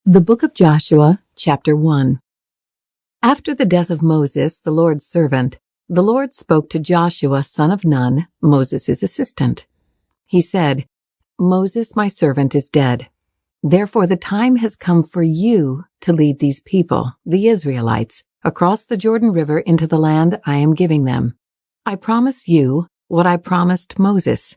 The Book of Joshua, Chapter 1. After the death of Moses, the Lord's servant, the Lord spoke to Joshua, son of Nun, Moses' assistant. He said, "Moses, my servant, is dead. Therefore the time has come for you to lead these people, the Israelites, across the Jordan River into the land I am giving them. I promise you what I promised Moses.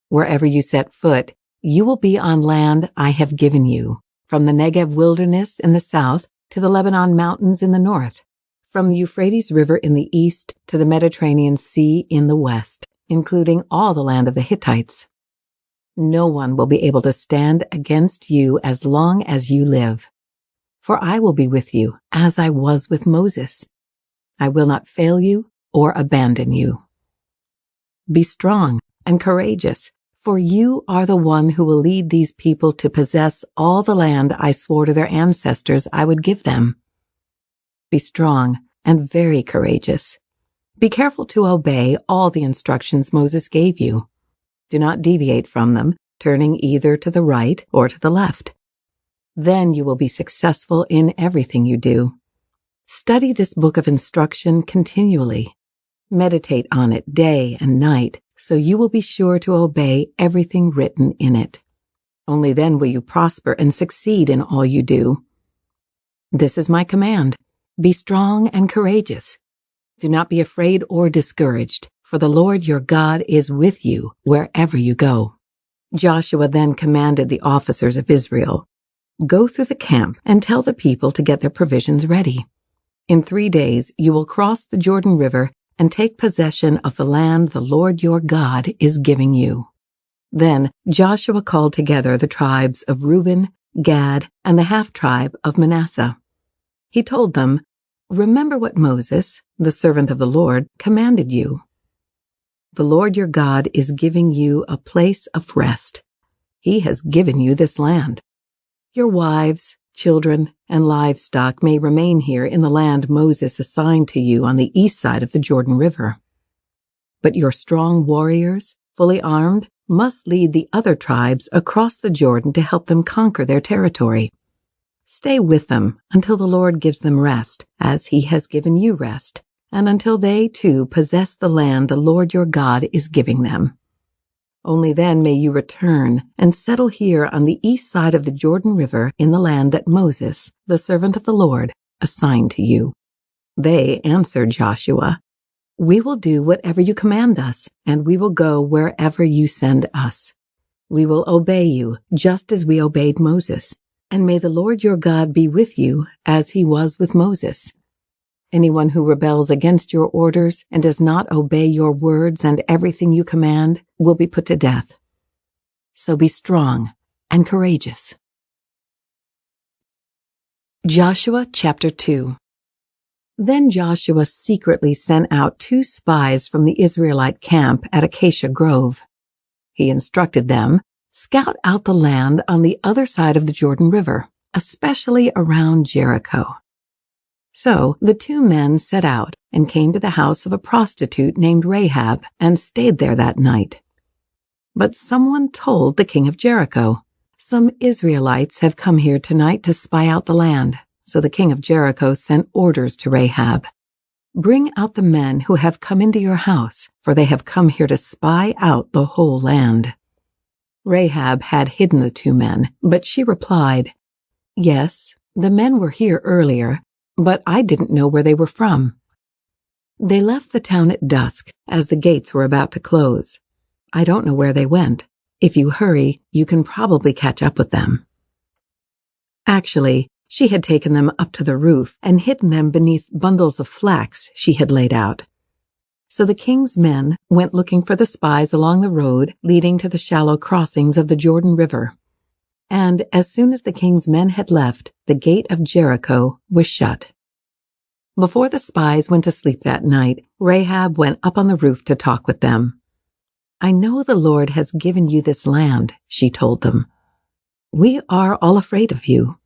Wherever you set foot, you will be on land I have given you. From the Negev wilderness in the south to the Lebanon mountains in the north, from the Euphrates River in the east to the Mediterranean Sea in the west, including all the land of the Hittites. No one will be able to stand against you as long as you live. For I will be with you as I was with Moses. I will not fail you or abandon you. Be strong and courageous, for you are the one who will lead these people to possess all the land I swore to their ancestors I would give them. Be strong and very courageous. Be careful to obey all the instructions Moses gave you. Do not deviate from them, turning either to the right or to the left. Then you will be successful in everything you do. Study this book of instruction continually. Meditate on it day and night, so you will be sure to obey everything written in it. Only then will you prosper and succeed in all you do. This is my command. Be strong and courageous. Do not be afraid or discouraged, for the Lord your God is with you wherever you go." Joshua then commanded the officers of Israel, "Go through the camp and tell the people to get their provisions ready. In 3 days you will cross the Jordan River and take possession of the land the Lord your God is giving you." Then Joshua called together the tribes of Reuben, Gad, and the half-tribe of Manasseh. He told them, "Remember what Moses, the servant of the Lord, commanded you. The Lord your God is giving you a place of rest. He has given you this land. Your wives, children, and livestock may remain here in the land Moses assigned to you on the east side of the Jordan River. But your strong warriors, fully armed, must lead the other tribes across the Jordan to help them conquer their territory. Stay with them until the Lord gives them rest, as he has given you rest, and until they, too, possess the land the Lord your God is giving them. Only then may you return and settle here on the east side of the Jordan River in the land that Moses, the servant of the Lord, assigned to you." They answered Joshua, "We will do whatever you command us, and we will go wherever you send us. We will obey you just as we obeyed Moses, and may the Lord your God be with you as he was with Moses. Anyone who rebels against your orders and does not obey your words and everything you command will be put to death. So be strong and courageous." Joshua chapter 2. Then Joshua secretly sent out 2 spies from the Israelite camp at Acacia Grove. He instructed them, "Scout out the land on the other side of the Jordan River, especially around Jericho." So the 2 men set out and came to the house of a prostitute named Rahab and stayed there that night. But someone told the king of Jericho, "Some Israelites have come here tonight to spy out the land." So the king of Jericho sent orders to Rahab, "Bring out the men who have come into your house, for they have come here to spy out the whole land." Rahab had hidden the 2 men, but she replied, "Yes, the men were here earlier, but I didn't know where they were from. They left the town at dusk as the gates were about to close. I don't know where they went. If you hurry, you can probably catch up with them." Actually, she had taken them up to the roof and hidden them beneath bundles of flax she had laid out. So the king's men went looking for the spies along the road leading to the shallow crossings of the Jordan River. And as soon as the king's men had left, the gate of Jericho was shut. Before the spies went to sleep that night, Rahab went up on the roof to talk with them. "I know the Lord has given you this land," she told them. "We are all afraid of you.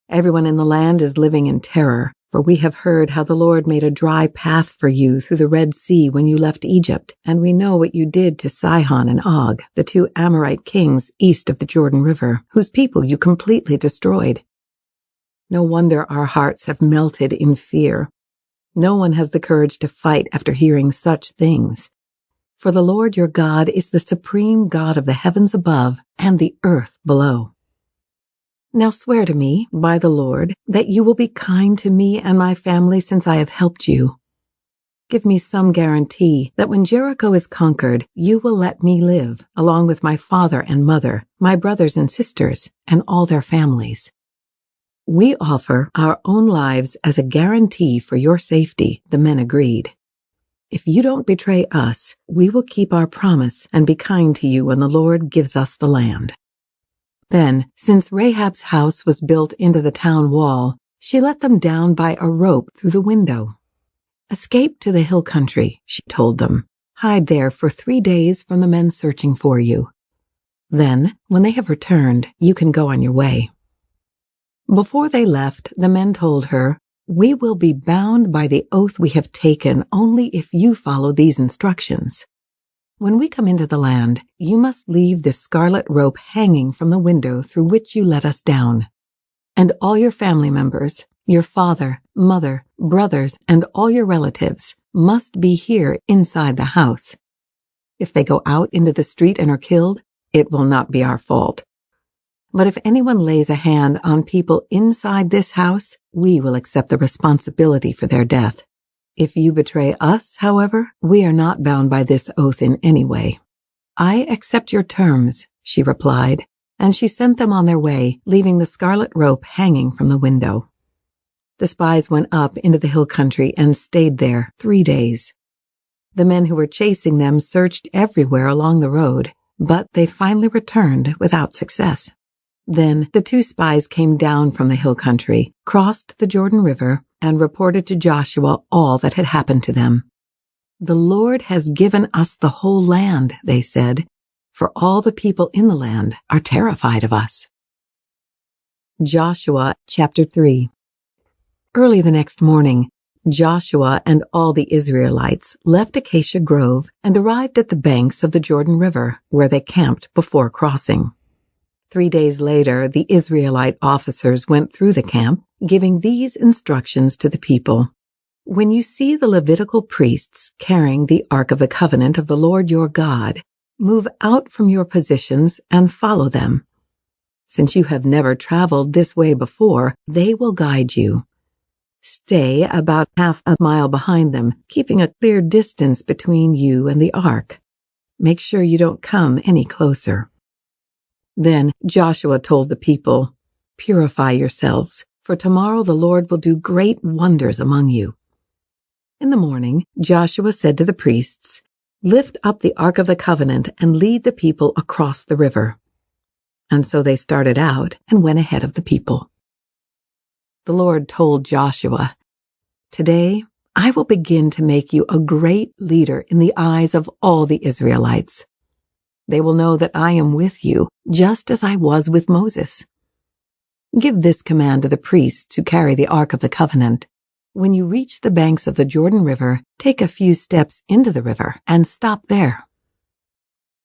Everyone in the land is living in terror, for we have heard how the Lord made a dry path for you through the Red Sea when you left Egypt, and we know what you did to Sihon and Og, the 2 Amorite kings east of the Jordan River, whose people you completely destroyed. No wonder our hearts have melted in fear. No one has the courage to fight after hearing such things. For the Lord your God is the supreme God of the heavens above and the earth below. Now swear to me, by the Lord, that you will be kind to me and my family since I have helped you. Give me some guarantee that when Jericho is conquered, you will let me live, along with my father and mother, my brothers and sisters, and all their families. We offer our own lives as a guarantee for your safety, the men agreed. If you don't betray us, we will keep our promise and be kind to you when the Lord gives us the land. Then, since Rahab's house was built into the town wall, she let them down by a rope through the window. Escape to the hill country, she told them. Hide there for 3 days from the men searching for you. Then, when they have returned, you can go on your way. Before they left, the men told her, We will be bound by the oath we have taken only if you follow these instructions. When we come into the land, you must leave this scarlet rope hanging from the window through which you let us down. And all your family members, your father, mother, brothers, and all your relatives must be here inside the house. If they go out into the street and are killed, it will not be our fault. But if anyone lays a hand on people inside this house, we will accept the responsibility for their death. If you betray us, however, we are not bound by this oath in any way. I accept your terms, she replied, and she sent them on their way, leaving the scarlet rope hanging from the window. The spies went up into the hill country and stayed there 3 days. The men who were chasing them searched everywhere along the road, but they finally returned without success. Then the 2 spies came down from the hill country, crossed the Jordan River, and reported to Joshua all that had happened to them. The Lord has given us the whole land, they said, for all the people in the land are terrified of us. Joshua chapter 3. Early the next morning, Joshua and all the Israelites left Acacia Grove and arrived at the banks of the Jordan River, where they camped before crossing. 3 days later, the Israelite officers went through the camp, giving these instructions to the people. When you see the Levitical priests carrying the Ark of the Covenant of the Lord your God, move out from your positions and follow them. Since you have never traveled this way before, they will guide you. Stay about half a mile behind them, keeping a clear distance between you and the Ark. Make sure you don't come any closer. Then Joshua told the people, Purify yourselves, for tomorrow the Lord will do great wonders among you. In the morning, Joshua said to the priests, Lift up the Ark of the Covenant and lead the people across the river. And so they started out and went ahead of the people. The Lord told Joshua, Today I will begin to make you a great leader in the eyes of all the Israelites. They will know that I am with you, just as I was with Moses. Give this command to the priests who carry the Ark of the Covenant. When you reach the banks of the Jordan River, take a few steps into the river and stop there.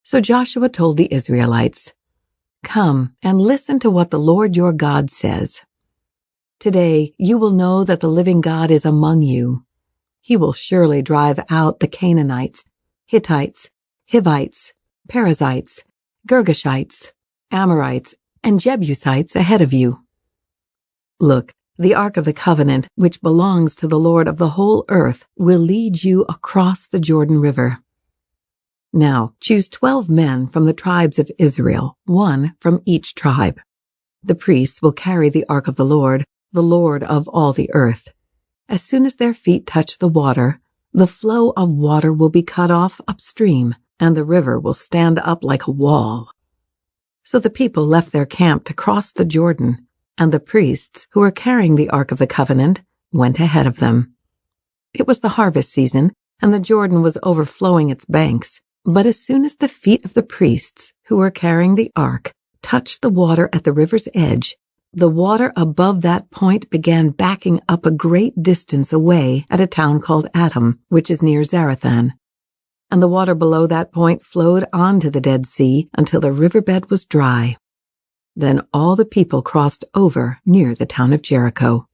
So Joshua told the Israelites, Come and listen to what the Lord your God says. Today you will know that the living God is among you. He will surely drive out the Canaanites, Hittites, Hivites, Perizzites, Girgashites, Amorites, and Jebusites ahead of you. Look, the Ark of the Covenant, which belongs to the Lord of the whole earth, will lead you across the Jordan River. Now choose 12 men from the tribes of Israel, 1 from each tribe. The priests will carry the Ark of the Lord of all the earth. As soon as their feet touch the water, the flow of water will be cut off upstream, and the river will stand up like a wall. So the people left their camp to cross the Jordan, and the priests, who were carrying the Ark of the Covenant, went ahead of them. It was the harvest season, and the Jordan was overflowing its banks. But as soon as the feet of the priests, who were carrying the Ark, touched the water at the river's edge, the water above that point began backing up a great distance away at a town called Adam, which is near Zarethan. And the water below that point flowed on to the Dead Sea until the riverbed was dry. Then all the people crossed over near the town of Jericho.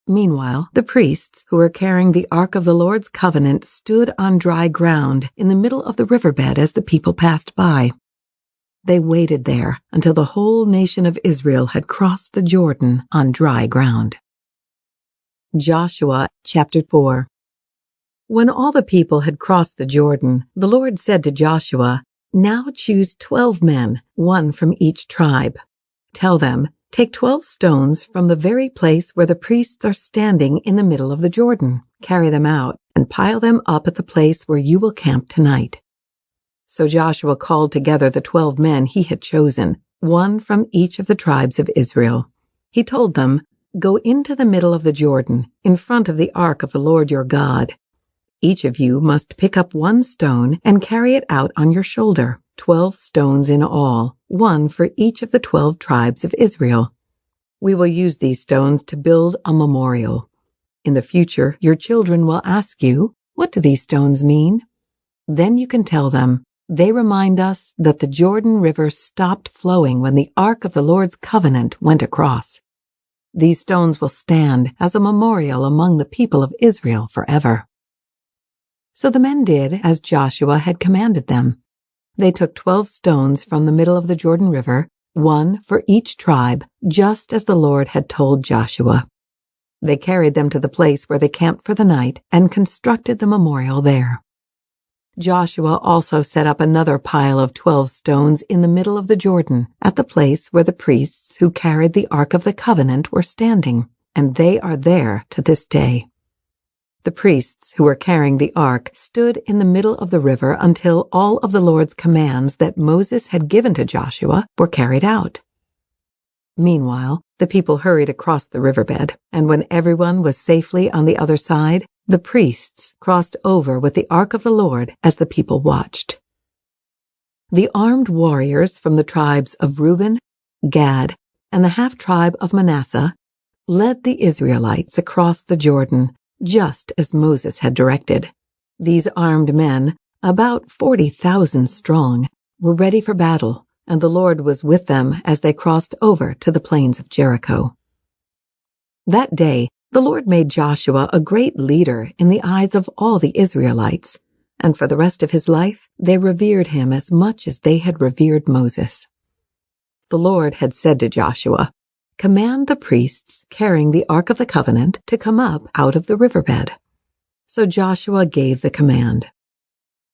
Meanwhile, the priests who were carrying the Ark of the Lord's covenant stood on dry ground in the middle of the riverbed as the people passed by. They waited there until the whole nation of Israel had crossed the Jordan on dry ground. Joshua chapter 4. When all the people had crossed the Jordan, the Lord said to Joshua, "Now choose 12 men, one from each tribe. Tell them, take 12 stones from the very place where the priests are standing in the middle of the Jordan. Carry them out and pile them up at the place where you will camp tonight." So Joshua called together the 12 men he had chosen, one from each of the tribes of Israel. He told them, "Go into the middle of the Jordan, in front of the ark of the Lord your God. Each of you must pick up one stone and carry it out on your shoulder, 12 stones in all, one for each of the 12 tribes of Israel. We will use these stones to build a memorial. In the future, your children will ask you, 'What do these stones mean?' Then you can tell them, 'They remind us that the Jordan River stopped flowing when the Ark of the Lord's covenant went across.' These stones will stand as a memorial among the people of Israel forever." So the men did as Joshua had commanded them. They took 12 stones from the middle of the Jordan River, one for each tribe, just as the Lord had told Joshua. They carried them to the place where they camped for the night and constructed the memorial there. Joshua also set up another pile of 12 stones in the middle of the Jordan, at the place where the priests who carried the Ark of the Covenant were standing, and they are there to this day. The priests who were carrying the ark stood in the middle of the river until all of the Lord's commands that Moses had given to Joshua were carried out. Meanwhile, the people hurried across the riverbed, and when everyone was safely on the other side, the priests crossed over with the ark of the Lord as the people watched. The armed warriors from the tribes of Reuben, Gad, and the half-tribe of Manasseh led the Israelites across the Jordan, just as Moses had directed. These armed men, about 40,000 strong, were ready for battle, and the Lord was with them as they crossed over to the plains of Jericho. That day, the Lord made Joshua a great leader in the eyes of all the Israelites, and for the rest of his life, they revered him as much as they had revered Moses. The Lord had said to Joshua, "Command the priests carrying the Ark of the Covenant to come up out of the riverbed." So Joshua gave the command.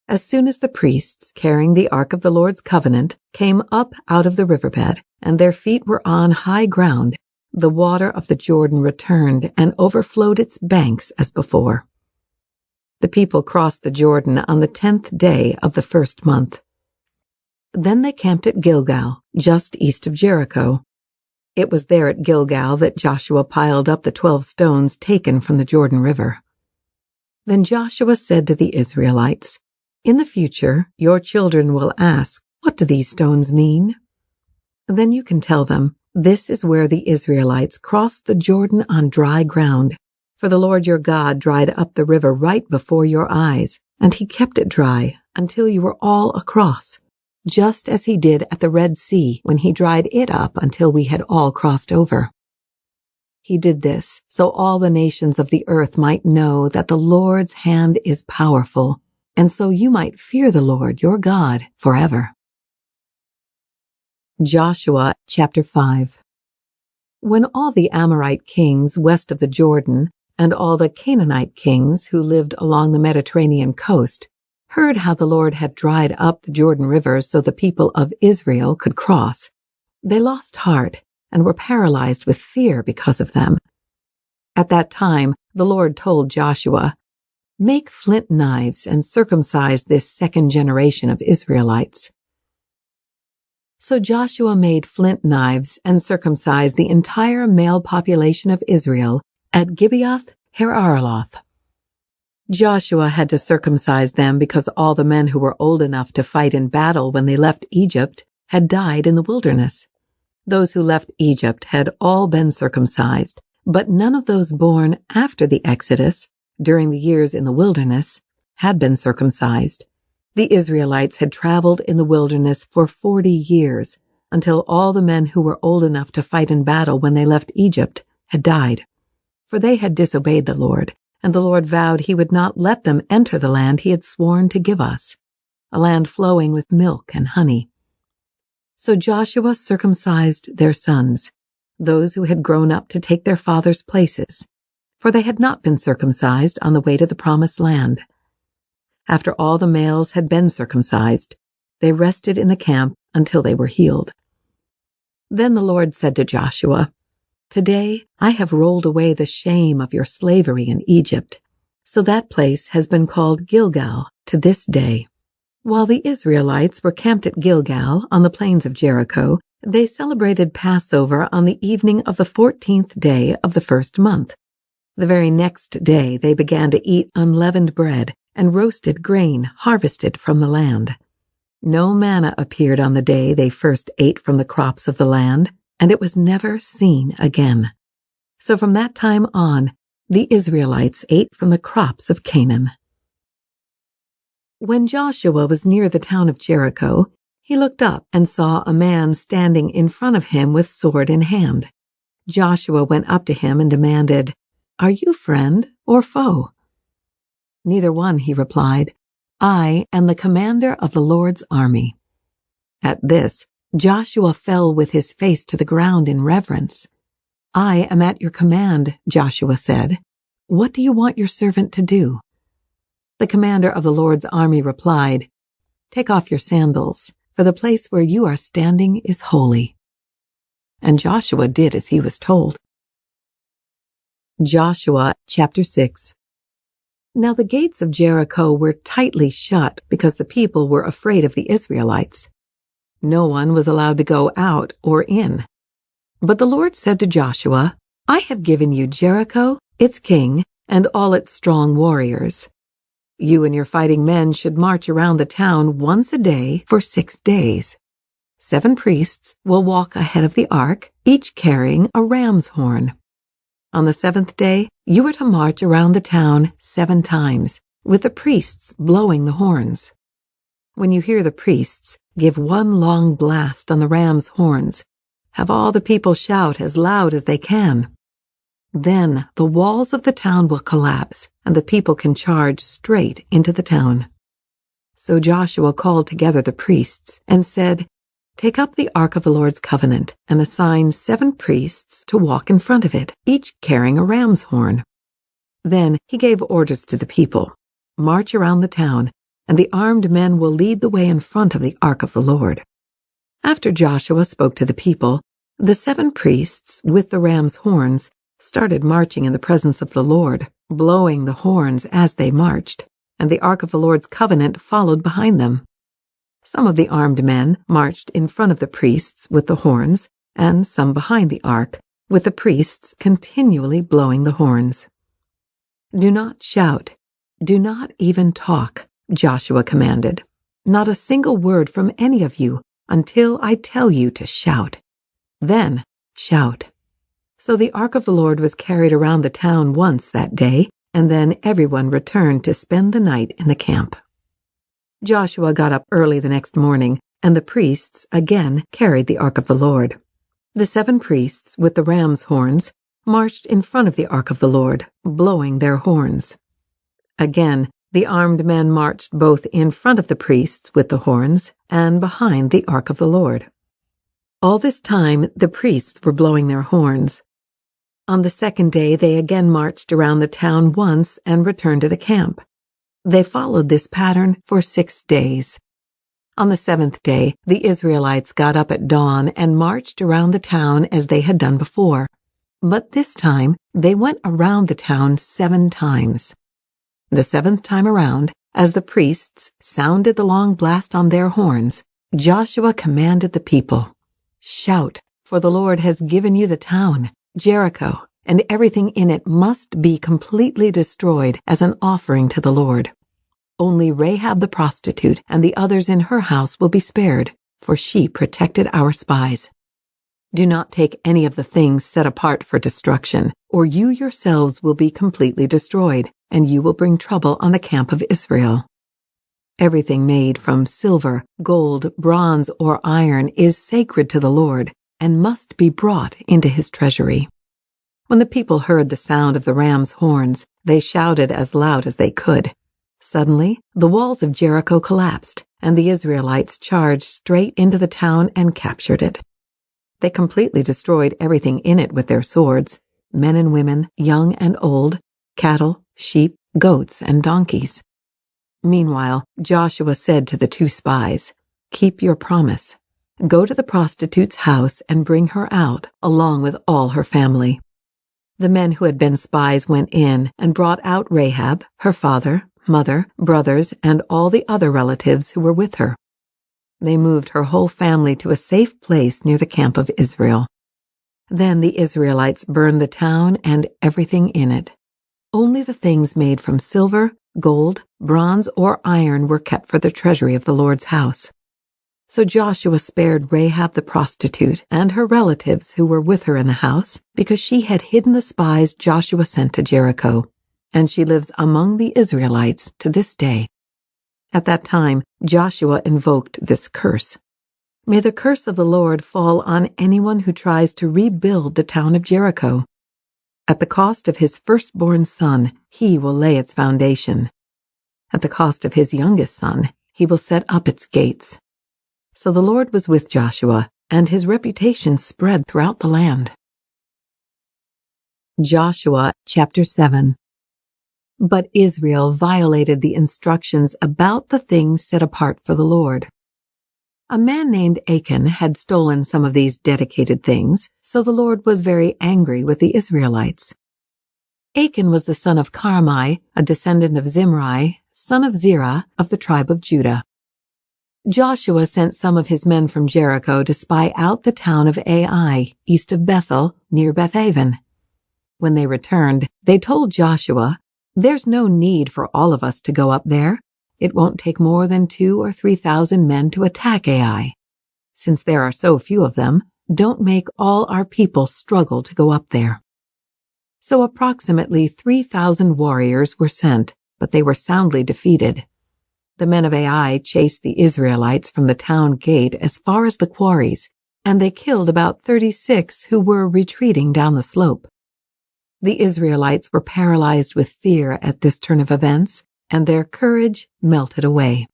As soon as the priests carrying the Ark of the Lord's Covenant came up out of the riverbed, and their feet were on high ground, the water of the Jordan returned and overflowed its banks as before. The people crossed the Jordan on the 10th day of the first month. Then they camped at Gilgal, just east of Jericho. It was there at Gilgal that Joshua piled up the 12 stones taken from the Jordan River. Then Joshua said to the Israelites, "In the future, your children will ask, 'What do these stones mean?' Then you can tell them, 'This is where the Israelites crossed the Jordan on dry ground. For the Lord your God dried up the river right before your eyes, and he kept it dry until you were all across, just as he did at the Red Sea when he dried it up until we had all crossed over.' He did this so all the nations of the earth might know that the Lord's hand is powerful, and so you might fear the Lord your God forever." Joshua chapter 5. When all the Amorite kings west of the Jordan and all the Canaanite kings who lived along the Mediterranean coast heard how the Lord had dried up the Jordan River so the people of Israel could cross, they lost heart and were paralyzed with fear because of them. At that time, the Lord told Joshua, "Make flint knives and circumcise this second generation of Israelites." So Joshua made flint knives and circumcised the entire male population of Israel at Gibeath Hararaloth. Joshua had to circumcise them because all the men who were old enough to fight in battle when they left Egypt had died in the wilderness. Those who left Egypt had all been circumcised, but none of those born after the Exodus, during the years in the wilderness, had been circumcised. The Israelites had traveled in the wilderness for 40 years, until all the men who were old enough to fight in battle when they left Egypt had died. For they had disobeyed the Lord, and the Lord vowed he would not let them enter the land he had sworn to give us, a land flowing with milk and honey. So Joshua circumcised their sons, those who had grown up to take their fathers' places, for they had not been circumcised on the way to the promised land. After all the males had been circumcised, they rested in the camp until they were healed. Then the Lord said to Joshua, "Today I have rolled away the shame of your slavery in Egypt." So that place has been called Gilgal to this day. While the Israelites were camped at Gilgal on the plains of Jericho, they celebrated Passover on the evening of the 14th day of the first month. The very next day they began to eat unleavened bread and roasted grain harvested from the land. No manna appeared on the day they first ate from the crops of the land, and it was never seen again. So from that time on, the Israelites ate from the crops of Canaan. When Joshua was near the town of Jericho, he looked up and saw a man standing in front of him with sword in hand. Joshua went up to him and demanded, "Are you friend or foe?" "Neither one," he replied. "I am the commander of the Lord's army." At this, Joshua fell with his face to the ground in reverence. "I am at your command," Joshua said. "What do you want your servant to do?" The commander of the Lord's army replied, "Take off your sandals, for the place where you are standing is holy." And Joshua did as he was told. Joshua chapter 6. Now the gates of Jericho were tightly shut because the people were afraid of the Israelites. No one was allowed to go out or in. But the Lord said to Joshua, "I have given you Jericho, its king, and all its strong warriors. You and your fighting men should march around the town once a day for 6 days. 7 priests will walk ahead of the ark, each carrying a ram's horn. On the 7th day, you are to march around the town 7 times, with the priests blowing the horns. When you hear the priests, give one long blast on the ram's horns. Have all the people shout as loud as they can. Then the walls of the town will collapse, and the people can charge straight into the town." So Joshua called together the priests and said, "Take up the Ark of the Lord's covenant and assign 7 priests to walk in front of it, each carrying a ram's horn." Then he gave orders to the people, "March around the town, and the armed men will lead the way in front of the Ark of the Lord." After Joshua spoke to the people, the 7 priests with the ram's horns started marching in the presence of the Lord, blowing the horns as they marched, and the Ark of the Lord's covenant followed behind them. Some of the armed men marched in front of the priests with the horns, and some behind the ark, with the priests continually blowing the horns. "Do not shout, do not even talk," Joshua commanded. "Not a single word from any of you until I tell you to shout. Then shout." So the Ark of the Lord was carried around the town once that day, and then everyone returned to spend the night in the camp. Joshua got up early the next morning, and the priests again carried the Ark of the Lord. The 7 priests with the ram's horns marched in front of the Ark of the Lord, blowing their horns. Again, the armed men marched both in front of the priests with the horns and behind the Ark of the Lord. All this time, the priests were blowing their horns. On the 2nd day, they again marched around the town once and returned to the camp. They followed this pattern for 6 days. On the 7th day, the Israelites got up at dawn and marched around the town as they had done before. But this time, they went around the town 7 times. The 7th time around, as the priests sounded the long blast on their horns, Joshua commanded the people, "Shout, for the Lord has given you the town, Jericho, and everything in it must be completely destroyed as an offering to the Lord. Only Rahab the prostitute and the others in her house will be spared, for she protected our spies. Do not take any of the things set apart for destruction, or you yourselves will be completely destroyed, and you will bring trouble on the camp of Israel." Everything made from silver, gold, bronze, or iron is sacred to the Lord and must be brought into his treasury. When the people heard the sound of the ram's horns, they shouted as loud as they could. Suddenly, the walls of Jericho collapsed, and the Israelites charged straight into the town and captured it. They completely destroyed everything in it with their swords, men and women, young and old, cattle, sheep, goats, and donkeys. Meanwhile, Joshua said to the 2 spies, "Keep your promise. Go to the prostitute's house and bring her out, along with all her family." The men who had been spies went in and brought out Rahab, her father, mother, brothers, and all the other relatives who were with her. They moved her whole family to a safe place near the camp of Israel. Then the Israelites burned the town and everything in it. Only the things made from silver, gold, bronze, or iron were kept for the treasury of the Lord's house. So Joshua spared Rahab the prostitute and her relatives who were with her in the house, because she had hidden the spies Joshua sent to Jericho, and she lives among the Israelites to this day. At that time, Joshua invoked this curse. "May the curse of the Lord fall on anyone who tries to rebuild the town of Jericho. At the cost of his firstborn son, he will lay its foundation. At the cost of his youngest son, he will set up its gates." So the Lord was with Joshua, and his reputation spread throughout the land. Joshua chapter 7. But Israel violated the instructions about the things set apart for the Lord. A man named Achan had stolen some of these dedicated things, so the Lord was very angry with the Israelites. Achan was the son of Carmi, a descendant of Zimri, son of Zerah, of the tribe of Judah. Joshua sent some of his men from Jericho to spy out the town of Ai, east of Bethel, near Bethaven. When they returned, they told Joshua, "There's no need for all of us to go up there. It won't take more than 2,000 or 3,000 men to attack Ai. Since there are so few of them, don't make all our people struggle to go up there." So approximately 3,000 warriors were sent, but they were soundly defeated. The men of Ai chased the Israelites from the town gate as far as the quarries, and they killed about 36 who were retreating down the slope. The Israelites were paralyzed with fear at this turn of events, and their courage melted away.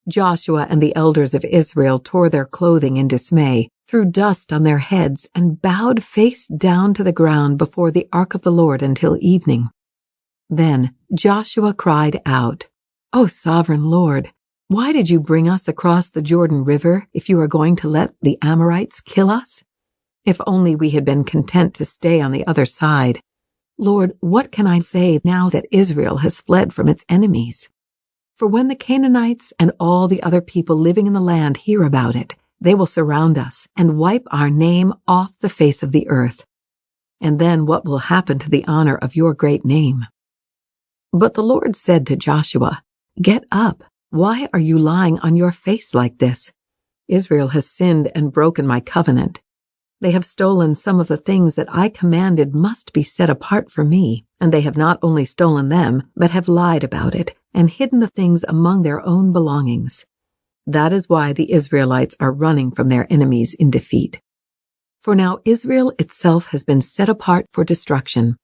Joshua and the elders of Israel tore their clothing in dismay, threw dust on their heads, and bowed face down to the ground before the ark of the Lord until evening. Then Joshua cried out, "O sovereign Lord, why did you bring us across the Jordan River if you are going to let the Amorites kill us? If only we had been content to stay on the other side. Lord, what can I say now that Israel has fled from its enemies? For when the Canaanites and all the other people living in the land hear about it, they will surround us and wipe our name off the face of the earth. And then what will happen to the honor of your great name?" But the Lord said to Joshua, "Get up. Why are you lying on your face like this? Israel has sinned and broken my covenant. They have stolen some of the things that I commanded must be set apart for me, and they have not only stolen them, but have lied about it and hidden the things among their own belongings. That is why the Israelites are running from their enemies in defeat. For now Israel itself has been set apart for destruction.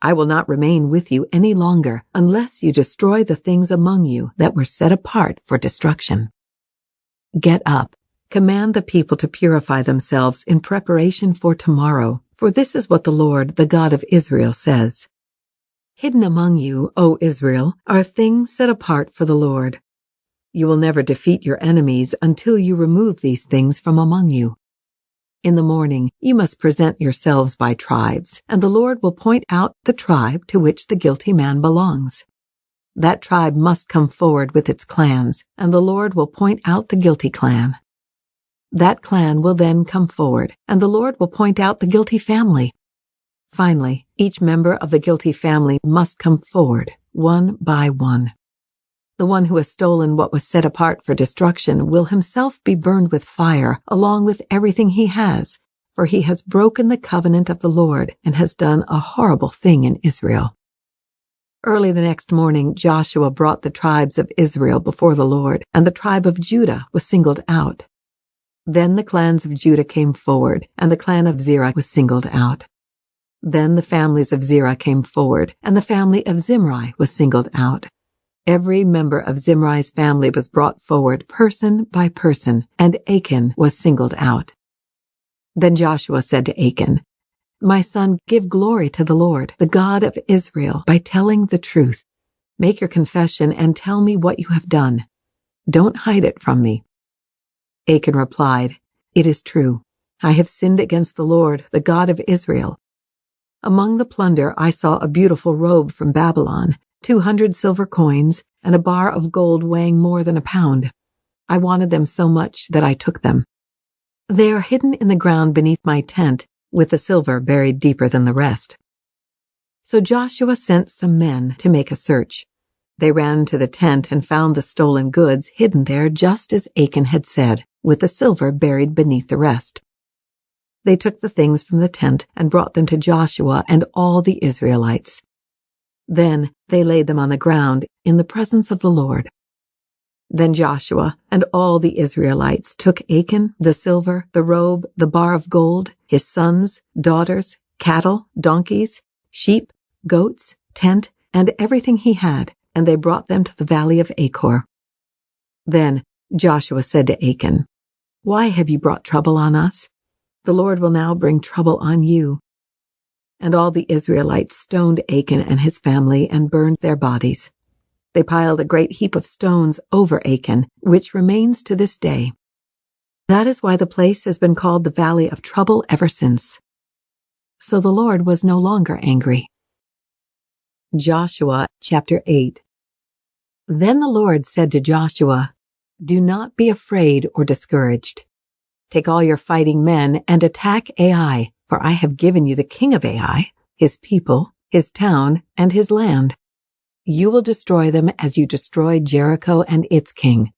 I will not remain with you any longer unless you destroy the things among you that were set apart for destruction. Get up. Command the people to purify themselves in preparation for tomorrow, for this is what the Lord, the God of Israel, says. Hidden among you, O Israel, are things set apart for the Lord. You will never defeat your enemies until you remove these things from among you. In the morning, you must present yourselves by tribes, and the Lord will point out the tribe to which the guilty man belongs. That tribe must come forward with its clans, and the Lord will point out the guilty clan. That clan will then come forward, and the Lord will point out the guilty family. Finally, each member of the guilty family must come forward, one by one. The one who has stolen what was set apart for destruction will himself be burned with fire, along with everything he has, for he has broken the covenant of the Lord and has done a horrible thing in Israel. Early the next morning, Joshua brought the tribes of Israel before the Lord, and the tribe of Judah was singled out. Then the clans of Judah came forward, and the clan of Zerah was singled out. Then the families of Zerah came forward, and the family of Zimri was singled out. Every member of Zimri's family was brought forward person by person, and Achan was singled out. Then Joshua said to Achan, "My son, give glory to the Lord, the God of Israel, by telling the truth. Make your confession and tell me what you have done. Don't hide it from me." Achan replied, "It is true. I have sinned against the Lord, the God of Israel. Among the plunder I saw a beautiful robe from Babylon, 200 silver coins, and a bar of gold weighing more than a pound. I wanted them so much that I took them. They are hidden in the ground beneath my tent, with the silver buried deeper than the rest." So Joshua sent some men to make a search. They ran to the tent and found the stolen goods hidden there just as Achan had said, with the silver buried beneath the rest. They took the things from the tent and brought them to Joshua and all the Israelites. Then they laid them on the ground in the presence of the Lord. Then Joshua and all the Israelites took Achan, the silver, the robe, the bar of gold, his sons, daughters, cattle, donkeys, sheep, goats, tent, and everything he had, and they brought them to the valley of Achor. Then Joshua said to Achan, "Why have you brought trouble on us? The Lord will now bring trouble on you." And all the Israelites stoned Achan and his family and burned their bodies. They piled a great heap of stones over Achan, which remains to this day. That is why the place has been called the Valley of Trouble ever since. So the Lord was no longer angry. Joshua chapter 8. Then the Lord said to Joshua, "Do not be afraid or discouraged. Take all your fighting men and attack Ai, for I have given you the king of Ai, his people, his town, and his land. You will destroy them as you destroyed Jericho and its king.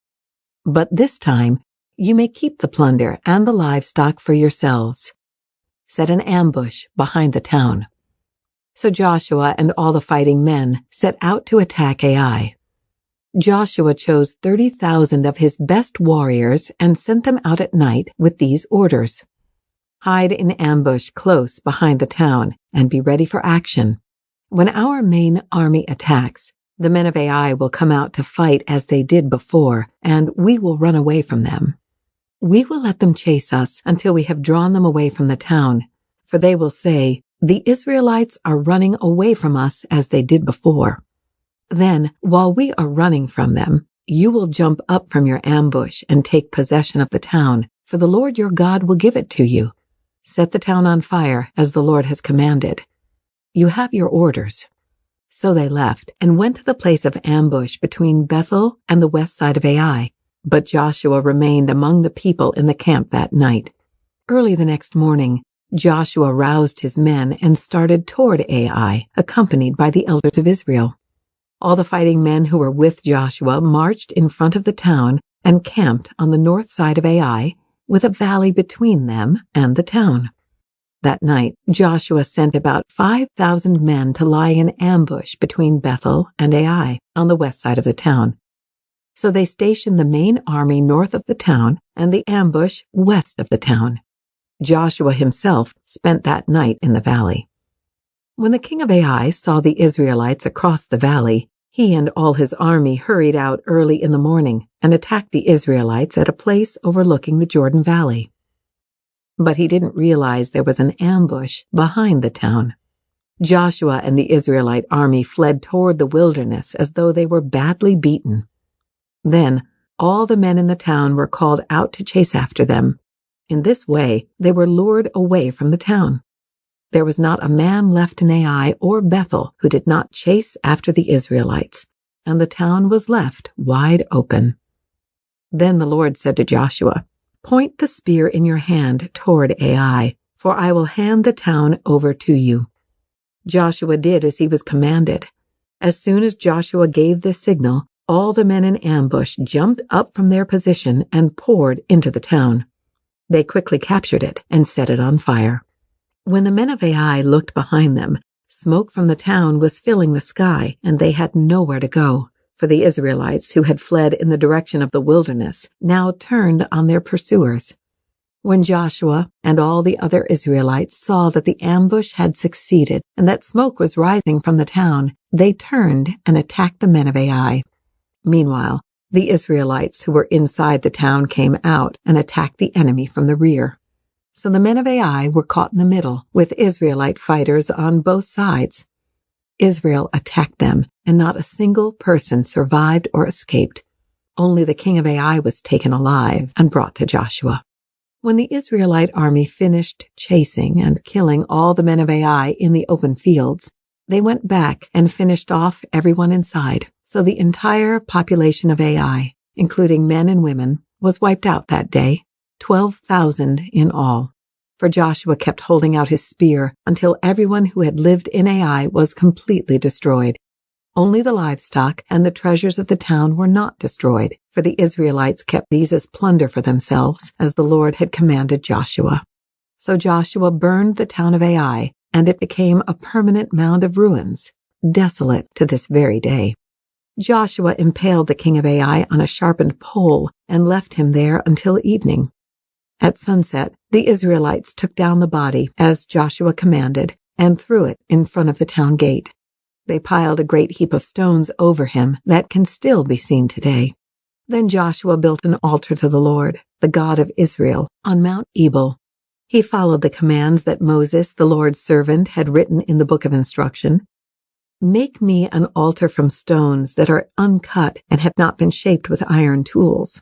But this time you may keep the plunder and the livestock for yourselves. Set an ambush behind the town." So Joshua and all the fighting men set out to attack Ai. Joshua chose 30,000 of his best warriors and sent them out at night with these orders: "Hide in ambush close behind the town and be ready for action. When our main army attacks, the men of Ai will come out to fight as they did before, and we will run away from them. We will let them chase us until we have drawn them away from the town, for they will say, 'The Israelites are running away from us as they did before.' Then, while we are running from them, you will jump up from your ambush and take possession of the town, for the Lord your God will give it to you. Set the town on fire as the Lord has commanded. You have your orders." So they left and went to the place of ambush between Bethel and the west side of Ai. But Joshua remained among the people in the camp that night. Early the next morning, Joshua roused his men and started toward Ai, accompanied by the elders of Israel. All the fighting men who were with Joshua marched in front of the town and camped on the north side of Ai, with a valley between them and the town. That night, Joshua sent about 5,000 men to lie in ambush between Bethel and Ai on the west side of the town. So they stationed the main army north of the town and the ambush west of the town. Joshua himself spent that night in the valley. When the king of Ai saw the Israelites across the valley, he and all his army hurried out early in the morning and attacked the Israelites at a place overlooking the Jordan Valley. But he didn't realize there was an ambush behind the town. Joshua and the Israelite army fled toward the wilderness as though they were badly beaten. Then all the men in the town were called out to chase after them. In this way, they were lured away from the town. There was not a man left in Ai or Bethel who did not chase after the Israelites, and the town was left wide open. Then the Lord said to Joshua, "Point the spear in your hand toward Ai, for I will hand the town over to you." Joshua did as he was commanded. As soon as Joshua gave the signal, all the men in ambush jumped up from their position and poured into the town. They quickly captured it and set it on fire. When the men of Ai looked behind them, Smoke from the town was filling the sky, and they had nowhere to go, for the Israelites, who had fled in the direction of the wilderness, now turned on their pursuers. When Joshua and all the other Israelites saw that the ambush had succeeded and that smoke was rising from the town, they turned and attacked the men of Ai. Meanwhile, the Israelites who were inside the town came out and attacked the enemy from the rear. So the men of Ai were caught in the middle, with Israelite fighters on both sides. Israel attacked them, and not a single person survived or escaped. Only the king of Ai was taken alive and brought to Joshua. When the Israelite army finished chasing and killing all the men of Ai in the open fields, they went back and finished off everyone inside. So the entire population of Ai, including men and women, was wiped out that day, 12,000 in all. For Joshua kept holding out his spear until everyone who had lived in Ai was completely destroyed. Only the livestock and the treasures of the town were not destroyed, for the Israelites kept these as plunder for themselves, as the Lord had commanded Joshua. So Joshua burned the town of Ai, and it became a permanent mound of ruins, desolate to this very day. Joshua impaled the king of Ai on a sharpened pole and left him there until evening. At sunset, the Israelites took down the body, as Joshua commanded, and threw it in front of the town gate. They piled a great heap of stones over him that can still be seen today. Then Joshua built an altar to the Lord, the God of Israel, on Mount Ebal. He followed the commands that Moses, the Lord's servant, had written in the book of instruction. Make me an altar from stones that are uncut and have not been shaped with iron tools.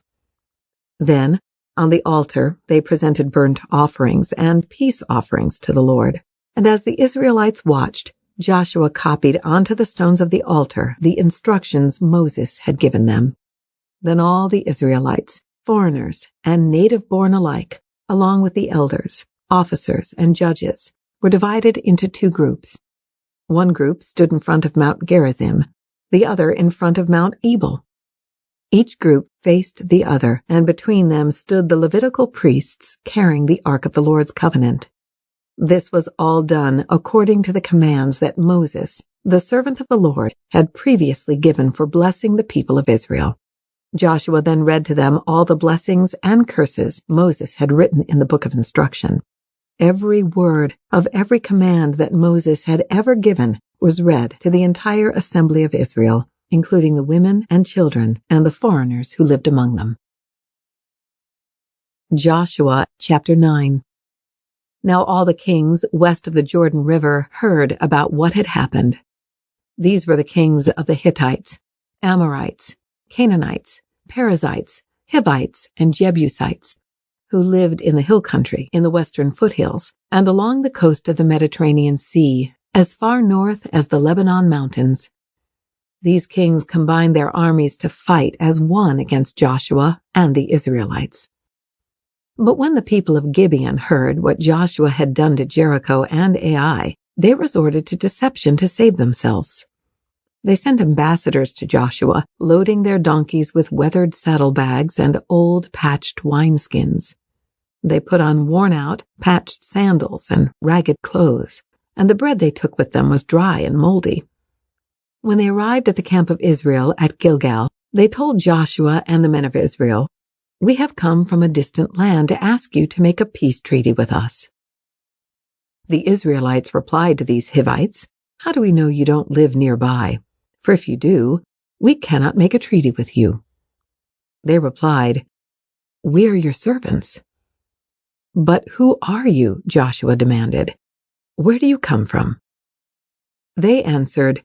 Then, on the altar, they presented burnt offerings and peace offerings to the Lord. And as the Israelites watched, Joshua copied onto the stones of the altar the instructions Moses had given them. Then all the Israelites, foreigners and native-born alike, along with the elders, officers, and judges, were divided into two groups. One group stood in front of Mount Gerizim, the other in front of Mount Ebal. Each group faced the other, and between them stood the Levitical priests carrying the Ark of the Lord's covenant. This was all done according to the commands that Moses, the servant of the Lord, had previously given for blessing the people of Israel. Joshua then read to them all the blessings and curses Moses had written in the book of instruction. Every word of every command that Moses had ever given was read to the entire assembly of Israel, including the women and children and the foreigners who lived among them. Joshua chapter 9. Now all the kings west of the Jordan River heard about what had happened. These were the kings of the Hittites, Amorites, Canaanites, Perizzites, Hivites, and Jebusites, who lived in the hill country in the western foothills and along the coast of the Mediterranean Sea, as far north as the Lebanon mountains. These kings combined their armies to fight as one against Joshua and the Israelites. But when the people of Gibeon heard what Joshua had done to Jericho and Ai, they resorted to deception to save themselves. They sent ambassadors to Joshua, loading their donkeys with weathered saddlebags and old patched wineskins. They put on worn-out, patched sandals and ragged clothes, and the bread they took with them was dry and moldy. When they arrived at the camp of Israel at Gilgal, they told Joshua and the men of Israel, "We have come from a distant land to ask you to make a peace treaty with us." The Israelites replied to these Hivites, "How do we know you don't live nearby? For if you do, we cannot make a treaty with you." They replied, "We are your servants." "But who are you?" Joshua demanded. "Where do you come from?" They answered,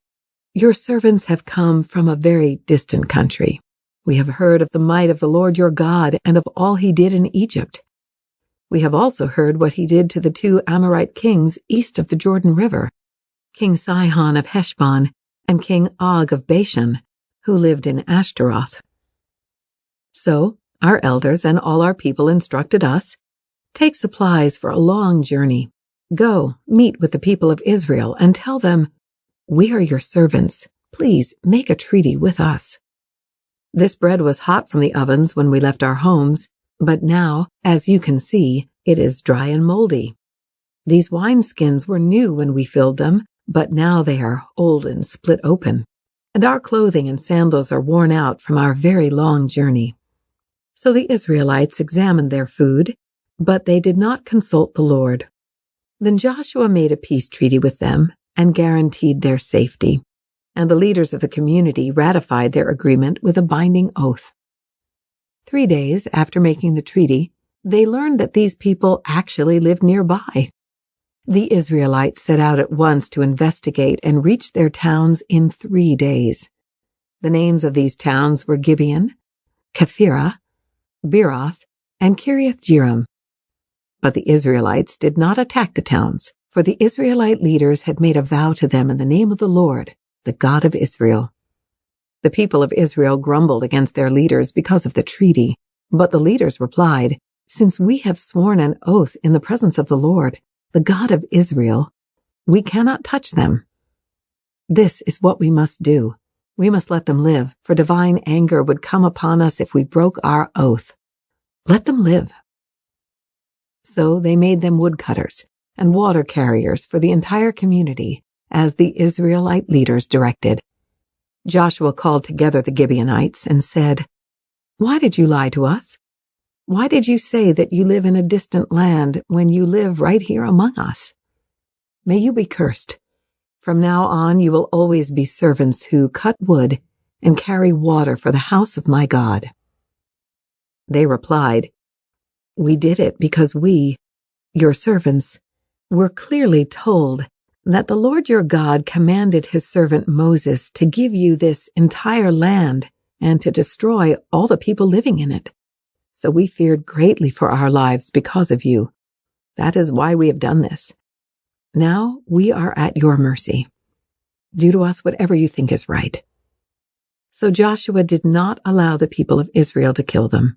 "Your servants have come from a very distant country. We have heard of the might of the Lord your God and of all he did in Egypt. We have also heard what he did to the two Amorite kings east of the Jordan River, King Sihon of Heshbon and King Og of Bashan, who lived in Ashtaroth. So our elders and all our people instructed us, take supplies for a long journey. Go, meet with the people of Israel and tell them, we are your servants. Please make a treaty with us. This bread was hot from the ovens when we left our homes, but now, as you can see, it is dry and moldy. These wineskins were new when we filled them, but now they are old and split open, and our clothing and sandals are worn out from our very long journey." So the Israelites examined their food, but they did not consult the Lord. Then Joshua made a peace treaty with them and guaranteed their safety, and the leaders of the community ratified their agreement with a binding oath. 3 days after making the treaty, they learned that these people actually lived nearby. The Israelites set out at once to investigate and reached their towns in 3 days. The names of these towns were Gibeon, Kephirah, Beeroth, and Kiriath-Jearim. But the Israelites did not attack the towns, for the Israelite leaders had made a vow to them in the name of the Lord, the God of Israel. The people of Israel grumbled against their leaders because of the treaty, but the leaders replied, "Since we have sworn an oath in the presence of the Lord, the God of Israel, we cannot touch them. This is what we must do. We must let them live, for divine anger would come upon us if we broke our oath. Let them live." So they made them woodcutters and water carriers for the entire community, as the Israelite leaders directed. Joshua called together the Gibeonites and said, "Why did you lie to us? Why did you say that you live in a distant land when you live right here among us? May you be cursed. From now on you will always be servants who cut wood and carry water for the house of my God." They replied, "We did it because we, your servants, were clearly told that the Lord your God commanded his servant Moses to give you this entire land and to destroy all the people living in it. So we feared greatly for our lives because of you. That is why we have done this. Now we are at your mercy. Do to us whatever you think is right." So Joshua did not allow the people of Israel to kill them.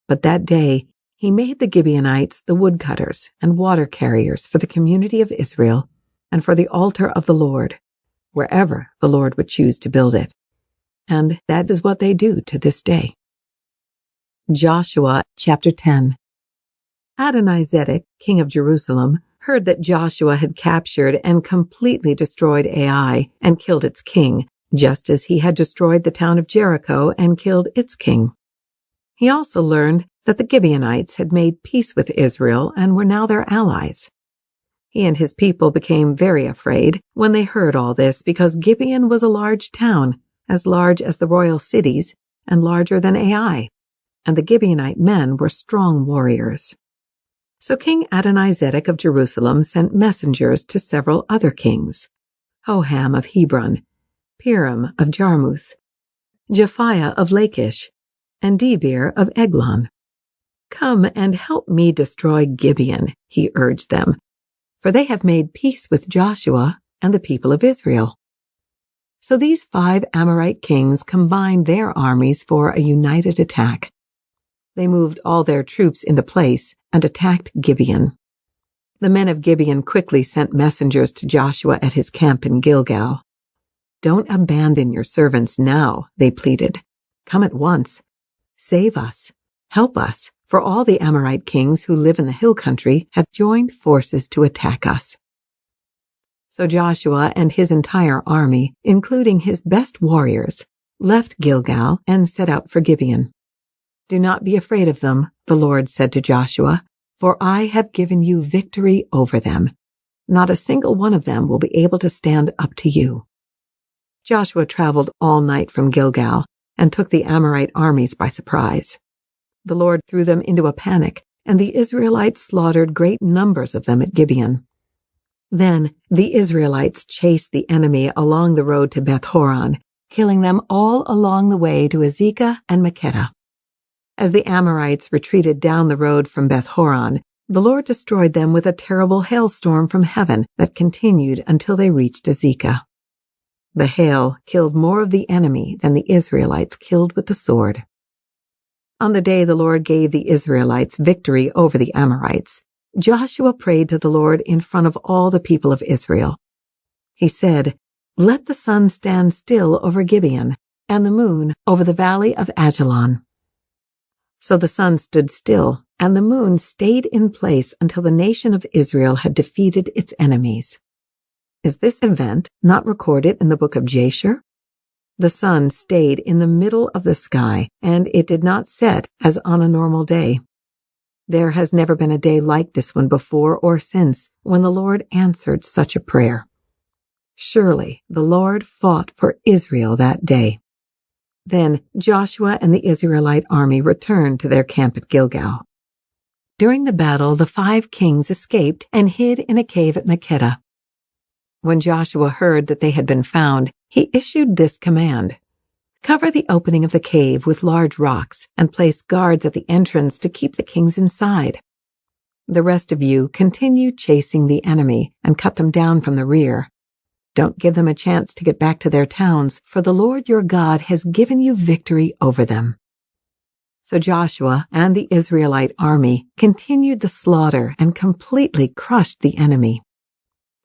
But that day he made the Gibeonites the woodcutters and water carriers for the community of Israel and for the altar of the Lord, wherever the Lord would choose to build it. And that is what they do to this day. Joshua chapter 10. Adonizedek, king of Jerusalem, heard that Joshua had captured and completely destroyed Ai and killed its king, just as he had destroyed the town of Jericho and killed its king. He also learned that the Gibeonites had made peace with Israel and were now their allies. He and his people became very afraid when they heard all this, because Gibeon was a large town, as large as the royal cities and larger than Ai, and the Gibeonite men were strong warriors. So King Adonizedek of Jerusalem sent messengers to several other kings, Hoham of Hebron, Piram of Jarmuth, Japhiah of Lachish, and Debir of Eglon. "Come and help me destroy Gibeon," he urged them, "for they have made peace with Joshua and the people of Israel." So these 5 Amorite kings combined their armies for a united attack. They moved all their troops into place and attacked Gibeon. The men of Gibeon quickly sent messengers to Joshua at his camp in Gilgal. "Don't abandon your servants now," they pleaded. "Come at once. Save us. Help us, for all the Amorite kings who live in the hill country have joined forces to attack us." So Joshua and his entire army, including his best warriors, left Gilgal and set out for Gibeon. "Do not be afraid of them," the Lord said to Joshua, "for I have given you victory over them. Not a single one of them will be able to stand up to you." Joshua traveled all night from Gilgal and took the Amorite armies by surprise. The Lord threw them into a panic, and the Israelites slaughtered great numbers of them at Gibeon. Then the Israelites chased the enemy along the road to Beth-horon, killing them all along the way to Azekah and Makkedah. As the Amorites retreated down the road from Beth-horon, the Lord destroyed them with a terrible hailstorm from heaven that continued until they reached Azekah. The hail killed more of the enemy than the Israelites killed with the sword. On the day the Lord gave the Israelites victory over the Amorites, Joshua prayed to the Lord in front of all the people of Israel. He said, "Let the sun stand still over Gibeon, and the moon over the valley of Ajalon." So the sun stood still, and the moon stayed in place until the nation of Israel had defeated its enemies. Is this event not recorded in the book of Jasher? The sun stayed in the middle of the sky, and it did not set as on a normal day. There has never been a day like this one before or since when the Lord answered such a prayer. Surely the Lord fought for Israel that day. Then Joshua and the Israelite army returned to their camp at Gilgal. During the battle, the 5 kings escaped and hid in a cave at Makkedah. When Joshua heard that they had been found, he issued this command: cover the opening of the cave with large rocks and place guards at the entrance to keep the kings inside. The rest of you continue chasing the enemy and cut them down from the rear. Don't give them a chance to get back to their towns, for the Lord your God has given you victory over them. So Joshua and the Israelite army continued the slaughter and completely crushed the enemy.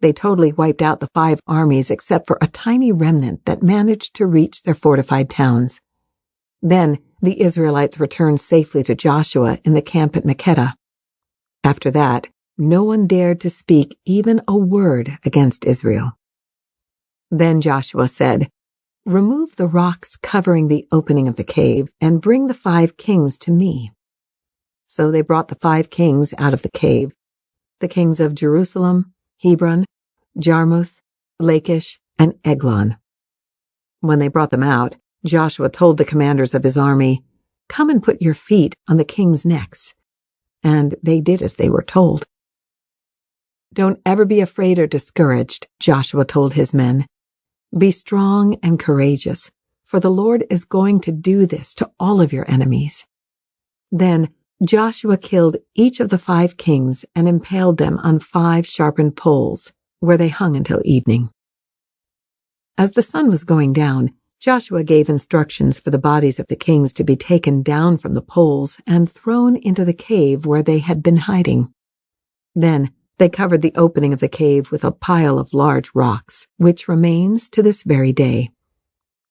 They totally wiped out the 5 armies except for a tiny remnant that managed to reach their fortified towns. Then the Israelites returned safely to Joshua in the camp at Makkedah. After that, no one dared to speak even a word against Israel. Then Joshua said, "Remove the rocks covering the opening of the cave and bring the 5 kings to me." So they brought the 5 kings out of the cave, the kings of Jerusalem, Hebron, Jarmuth, Lachish, and Eglon. When they brought them out, Joshua told the commanders of his army, "Come and put your feet on the kings' necks." And they did as they were told. "Don't ever be afraid or discouraged," Joshua told his men. "Be strong and courageous, for the Lord is going to do this to all of your enemies." Then Joshua killed each of the 5 kings and impaled them on 5 sharpened poles, where they hung until evening. As the sun was going down, Joshua gave instructions for the bodies of the kings to be taken down from the poles and thrown into the cave where they had been hiding. Then they covered the opening of the cave with a pile of large rocks, which remains to this very day.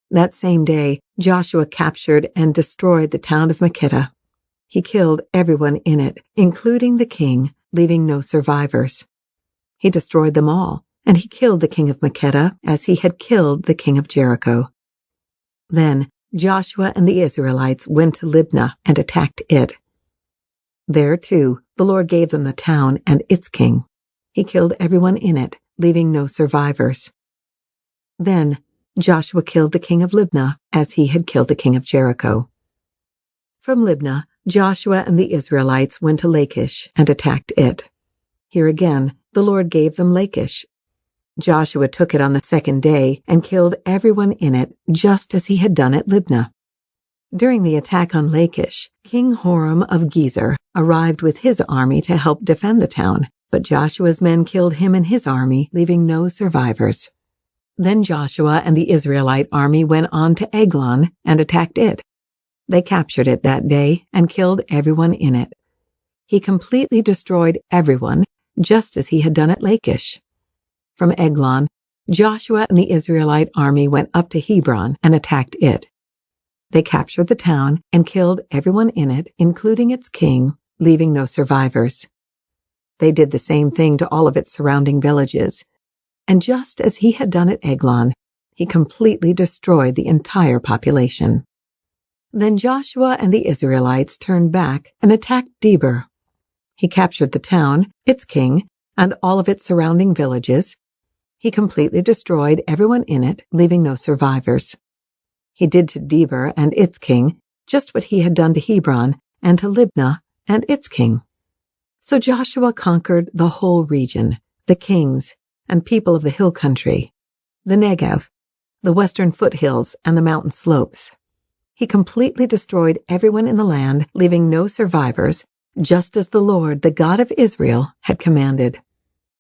That same day, Joshua captured and destroyed the town of Makkedah. He killed everyone in it, including the king, leaving no survivors. He destroyed them all, and he killed the king of Makkedah as he had killed the king of Jericho. Then Joshua and the Israelites went to Libnah and attacked it. There, too, the Lord gave them the town and its king. He killed everyone in it, leaving no survivors. Then Joshua killed the king of Libnah as he had killed the king of Jericho. From Libnah, Joshua and the Israelites went to Lachish and attacked it. Here again, the Lord gave them Lachish. Joshua took it on the 2nd day and killed everyone in it, just as he had done at Libnah. During the attack on Lachish, King Horam of Gezer arrived with his army to help defend the town, but Joshua's men killed him and his army, leaving no survivors. Then Joshua and the Israelite army went on to Eglon and attacked it. They captured it that day and killed everyone in it. He completely destroyed everyone, just as he had done at Lachish. From Eglon, Joshua and the Israelite army went up to Hebron and attacked it. They captured the town and killed everyone in it, including its king, leaving no survivors. They did the same thing to all of its surrounding villages. And just as he had done at Eglon, he completely destroyed the entire population. Then Joshua and the Israelites turned back and attacked Debir. He captured the town, its king, and all of its surrounding villages. He completely destroyed everyone in it, leaving no survivors. He did to Debir and its king just what he had done to Hebron and to Libnah and its king. So Joshua conquered the whole region, the kings and people of the hill country, the Negev, the western foothills, and the mountain slopes. He completely destroyed everyone in the land, leaving no survivors, just as the Lord, the God of Israel, had commanded.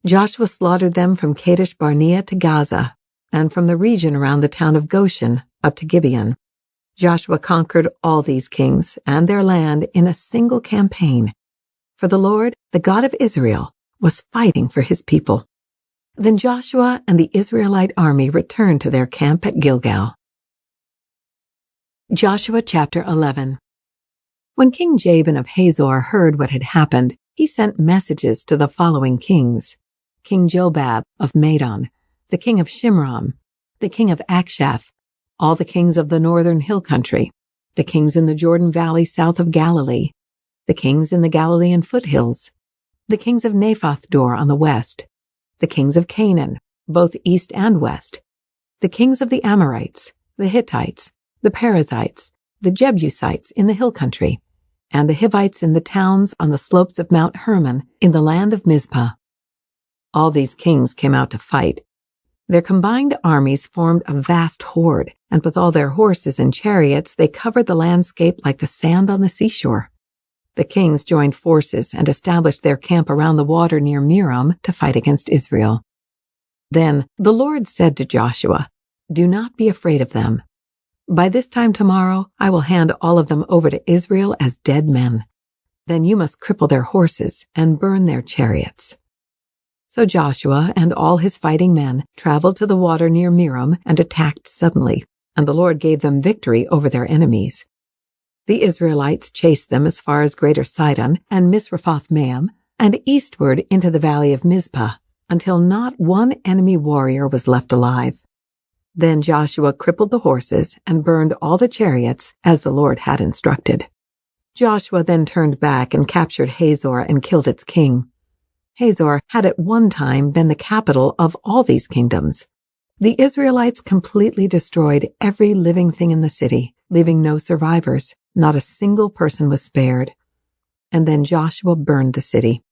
Joshua slaughtered them from Kadesh Barnea to Gaza, and from the region around the town of Goshen up to Gibeon. Joshua conquered all these kings and their land in a single campaign, for the Lord, the God of Israel, was fighting for his people. Then Joshua and the Israelite army returned to their camp at Gilgal. Joshua chapter 11. When King Jabin of Hazor heard what had happened, he sent messages to the following kings: King Jobab of Madon, the king of Shimron, the king of Akshaph, all the kings of the northern hill country, the kings in the Jordan Valley south of Galilee, the kings in the Galilean foothills, the kings of Naphoth-dor on the west, the kings of Canaan, both east and west, the kings of the Amorites, the Hittites, the Perizzites, the Jebusites in the hill country, and the Hivites in the towns on the slopes of Mount Hermon in the land of Mizpah. All these kings came out to fight. Their combined armies formed a vast horde, and with all their horses and chariots they covered the landscape like the sand on the seashore. The kings joined forces and established their camp around the water near Merom to fight against Israel. Then the Lord said to Joshua, "Do not be afraid of them. By this time tomorrow I will hand all of them over to Israel as dead men. Then you must cripple their horses and burn their chariots." So Joshua and all his fighting men traveled to the water near Merom and attacked suddenly, and the Lord gave them victory over their enemies. The Israelites chased them as far as Greater Sidon and Misrephoth-Maim, and eastward into the valley of Mizpah, until not one enemy warrior was left alive. Then Joshua crippled the horses and burned all the chariots as the Lord had instructed. Joshua then turned back and captured Hazor and killed its king. Hazor had at one time been the capital of all these kingdoms. The Israelites completely destroyed every living thing in the city, leaving no survivors. Not a single person was spared. And then Joshua burned the city.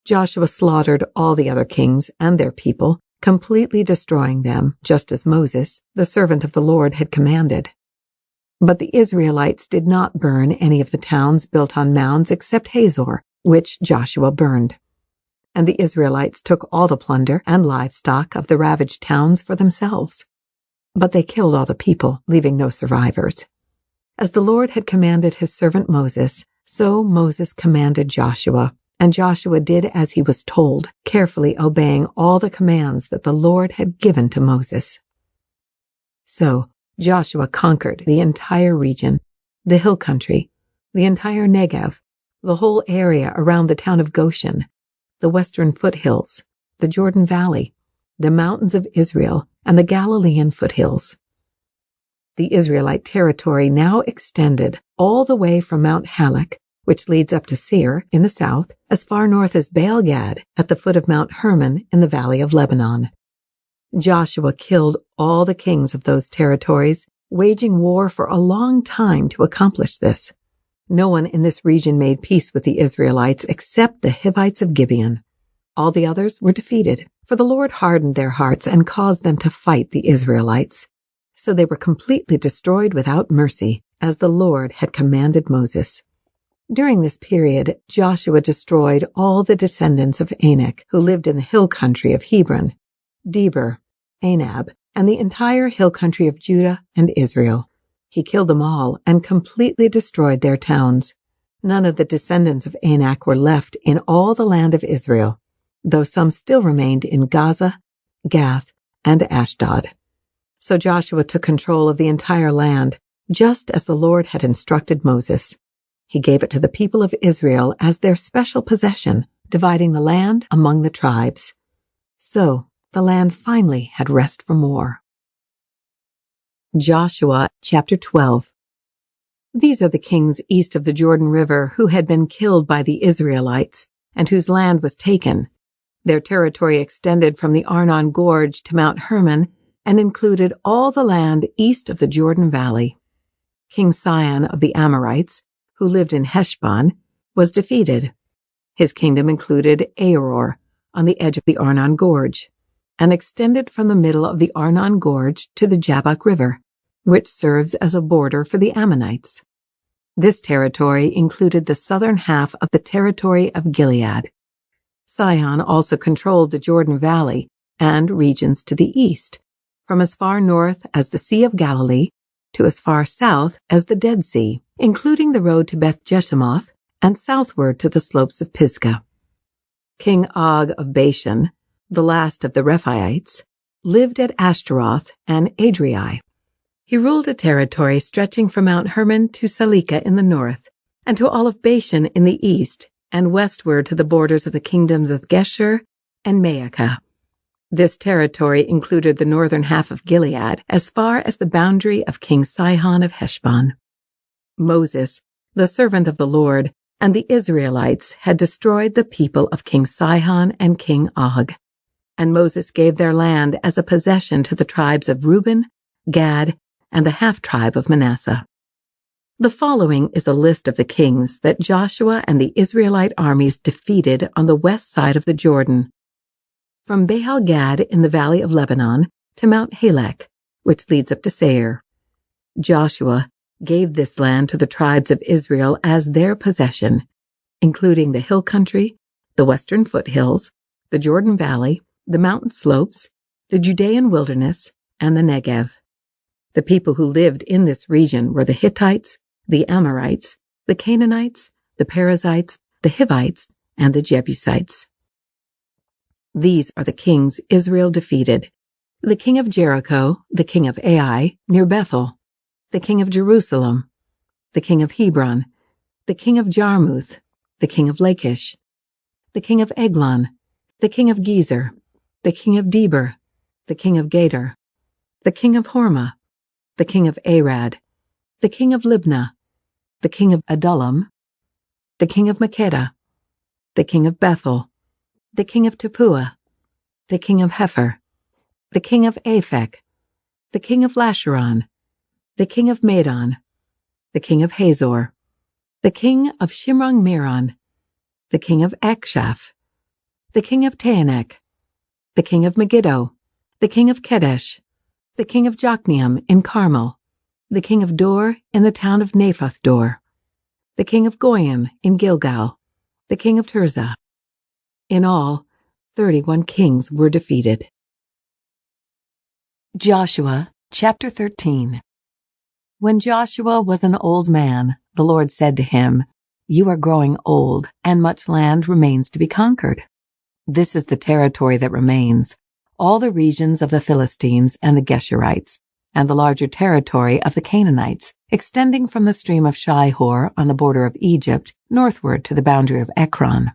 Joshua slaughtered all the other kings and their people, completely destroying them, just as Moses, the servant of the Lord, had commanded. But the Israelites did not burn any of the towns built on mounds except Hazor, which Joshua burned. And the Israelites took all the plunder and livestock of the ravaged towns for themselves. But they killed all the people, leaving no survivors. As the Lord had commanded his servant Moses, so Moses commanded Joshua, and Joshua did as he was told, carefully obeying all the commands that the Lord had given to Moses. So Joshua conquered the entire region, the hill country, the entire Negev, the whole area around the town of Goshen, the western foothills, the Jordan Valley, the mountains of Israel, and the Galilean foothills. The Israelite territory now extended all the way from Mount Halak, which leads up to Seir in the south, as far north as Baal-Gad at the foot of Mount Hermon in the valley of Lebanon. Joshua killed all the kings of those territories, waging war for a long time to accomplish this. No one in this region made peace with the Israelites except the Hivites of Gibeon. All the others were defeated, for the Lord hardened their hearts and caused them to fight the Israelites. So they were completely destroyed without mercy, as the Lord had commanded Moses. During this period, Joshua destroyed all the descendants of Anak who lived in the hill country of Hebron, Debir, Anab, and the entire hill country of Judah and Israel. He killed them all and completely destroyed their towns. None of the descendants of Anak were left in all the land of Israel, though some still remained in Gaza, Gath, and Ashdod. So Joshua took control of the entire land, just as the Lord had instructed Moses. He gave it to the people of Israel as their special possession, dividing the land among the tribes. So the land finally had rest from war. Joshua chapter 12. These are the kings east of the Jordan River who had been killed by the Israelites and whose land was taken. Their territory extended from the Arnon Gorge to Mount Hermon and included all the land east of the Jordan Valley. King Sihon of the Amorites, who lived in Heshbon, was defeated. His kingdom included Aaror on the edge of the Arnon Gorge, and extended from the middle of the Arnon Gorge to the Jabbok River, which serves as a border for the Ammonites. This territory included the southern half of the territory of Gilead. Sihon also controlled the Jordan Valley and regions to the east, from as far north as the Sea of Galilee to as far south as the Dead Sea, including the road to Beth-Jeshimoth and southward to the slopes of Pisgah. King Og of Bashan, the last of the Rephaites, lived at Ashtaroth and Adrei. He ruled a territory stretching from Mount Hermon to Salika in the north, and to all of Bashan in the east, and westward to the borders of the kingdoms of Geshur and Maacah. This territory included the northern half of Gilead as far as the boundary of King Sihon of Heshbon. Moses, the servant of the Lord, and the Israelites had destroyed the people of King Sihon and King Og, and Moses gave their land as a possession to the tribes of Reuben, Gad, and the half-tribe of Manasseh. The following is a list of the kings that Joshua and the Israelite armies defeated on the west side of the Jordan, from Baal-Gad in the valley of Lebanon to Mount Halak, which leads up to Seir. Joshua gave this land to the tribes of Israel as their possession, including the hill country, the western foothills, the Jordan Valley, the mountain slopes, the Judean wilderness, and the Negev. The people who lived in this region were the Hittites, the Amorites, the Canaanites, the Perizzites, the Hivites, and the Jebusites. These are the kings Israel defeated: the king of Jericho, the king of Ai, near Bethel, the king of Jerusalem, the king of Hebron, the king of Jarmuth, the king of Lachish, the king of Eglon, the king of Gezer, the king of Debir, the king of Gader, the king of Hormah, the king of Arad, the king of Libnah, the king of Adullam, the king of Makkedah, the king of Bethel, the king of Tappuah, the king of Hepher, the king of Aphek, the king of Lasharon, the king of Madon, the king of Hazor, the king of Shimron-Meron, the king of Akshaph, the king of Taanach, the king of Megiddo, the king of Kedesh, the king of Jokneam in Carmel, the king of Dor in the town of Naphoth Dor, the king of Goyim in Gilgal, the king of Tirzah. In all, 31 kings were defeated. Joshua chapter 13. When Joshua was an old man, the Lord said to him, "You are growing old, and much land remains to be conquered. This is the territory that remains, all the regions of the Philistines and the Geshurites, and the larger territory of the Canaanites, extending from the stream of Shihor on the border of Egypt northward to the boundary of Ekron.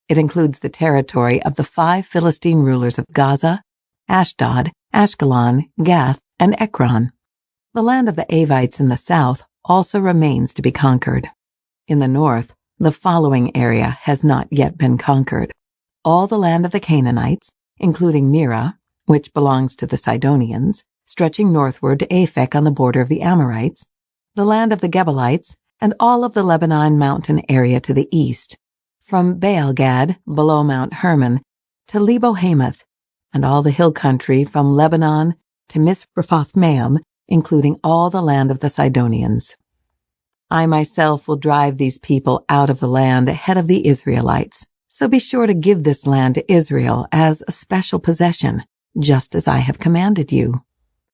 It includes the territory of the 5 Philistine rulers of Gaza, Ashdod, Ashkelon, Gath, and Ekron. The land of the Avites in the south also remains to be conquered. In the north, the following area has not yet been conquered: all the land of the Canaanites, including Mira, which belongs to the Sidonians, stretching northward to Aphek on the border of the Amorites, the land of the Gebalites, and all of the Lebanon mountain area to the east, from Baal-Gad, below Mount Hermon, to Lebo-Hamath, and all the hill country from Lebanon to Misrephoth-Maim, including all the land of the Sidonians. I myself will drive these people out of the land ahead of the Israelites, so be sure to give this land to Israel as a special possession, just as I have commanded you.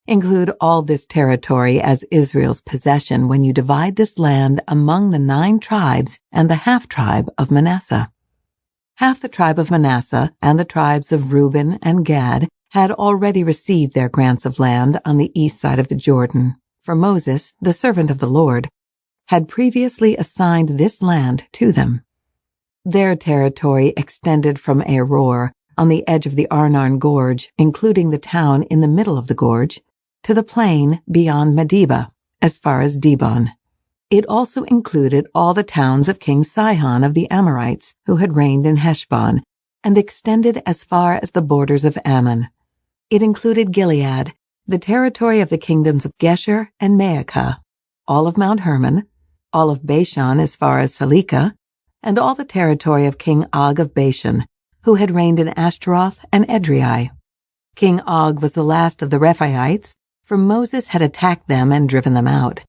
Include all this territory as Israel's possession when you divide this land among the 9 tribes and the half-tribe of Manasseh." Half the tribe of Manasseh and the tribes of Reuben and Gad had already received their grants of land on the east side of the Jordan, for Moses, the servant of the Lord, had previously assigned this land to them. Their territory extended from Aror, on the edge of the Arnon Gorge, including the town in the middle of the gorge, to the plain beyond Medeba, as far as Dibon. It also included all the towns of King Sihon of the Amorites, who had reigned in Heshbon, and extended as far as the borders of Ammon. It included Gilead, the territory of the kingdoms of Gesher and Maacah, all of Mount Hermon, all of Bashan as far as Salekah, and all the territory of King Og of Bashan, who had reigned in Ashtaroth and Edrei. King Og was the last of the Rephaites, for Moses had attacked them and driven them out.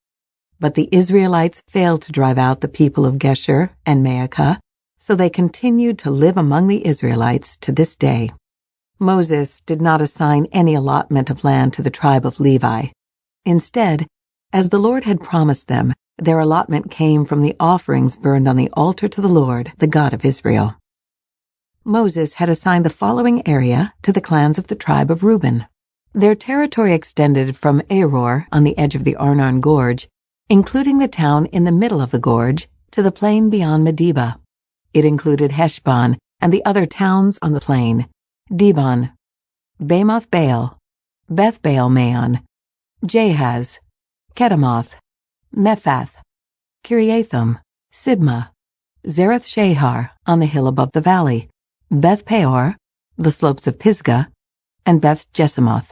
But the Israelites failed to drive out the people of Gesher and Maacah, so they continued to live among the Israelites to this day. Moses did not assign any allotment of land to the tribe of Levi. Instead, as the Lord had promised them, their allotment came from the offerings burned on the altar to the Lord, the God of Israel. Moses had assigned the following area to the clans of the tribe of Reuben. Their territory extended from Aror on the edge of the Arnon Gorge, including the town in the middle of the gorge, to the plain beyond Medeba. It included Heshbon and the other towns on the plain: Dibon, Bamoth Baal, Beth Baal Maon, Jahaz, Kedemoth, Mephath, Kiriathim, Sibmah, Zareth Shahar on the hill above the valley, Beth Peor, the slopes of Pisgah, and Beth Jesimoth.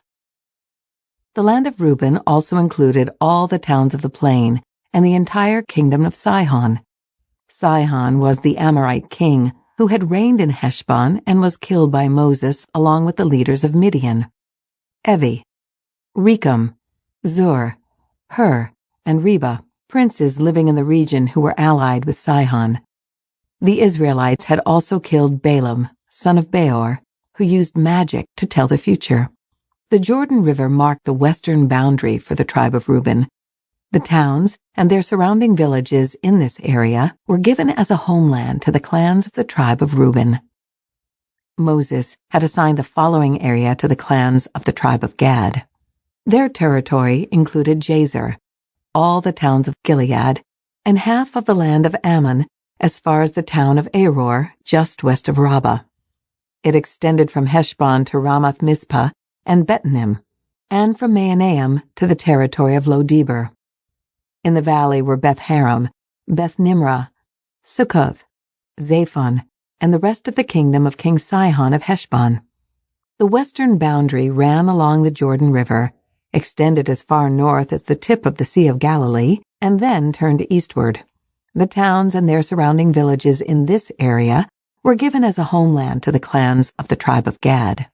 The land of Reuben also included all the towns of the plain and the entire kingdom of Sihon. Sihon was the Amorite king who had reigned in Heshbon and was killed by Moses along with the leaders of Midian. Evi, Rekam, Zur, Hur, and Reba, princes living in the region who were allied with Sihon. The Israelites had also killed Balaam, son of Beor, who used magic to tell the future. The Jordan River marked the western boundary for the tribe of Reuben. The towns and their surrounding villages in this area were given as a homeland to the clans of the tribe of Reuben. Moses had assigned the following area to the clans of the tribe of Gad. Their territory included Jazer, all the towns of Gilead, and half of the land of Ammon as far as the town of Aror, just west of Rabbah. It extended from Heshbon to Ramath Mizpah and Bethanim, and from Mahanaim to the territory of Lo-debar. In the valley were Beth Haram, Beth Nimrah, Sukkoth, Zaphon, and the rest of the kingdom of King Sihon of Heshbon. The western boundary ran along the Jordan River, extended as far north as the tip of the Sea of Galilee, and then turned eastward. The towns and their surrounding villages in this area were given as a homeland to the clans of the tribe of Gad.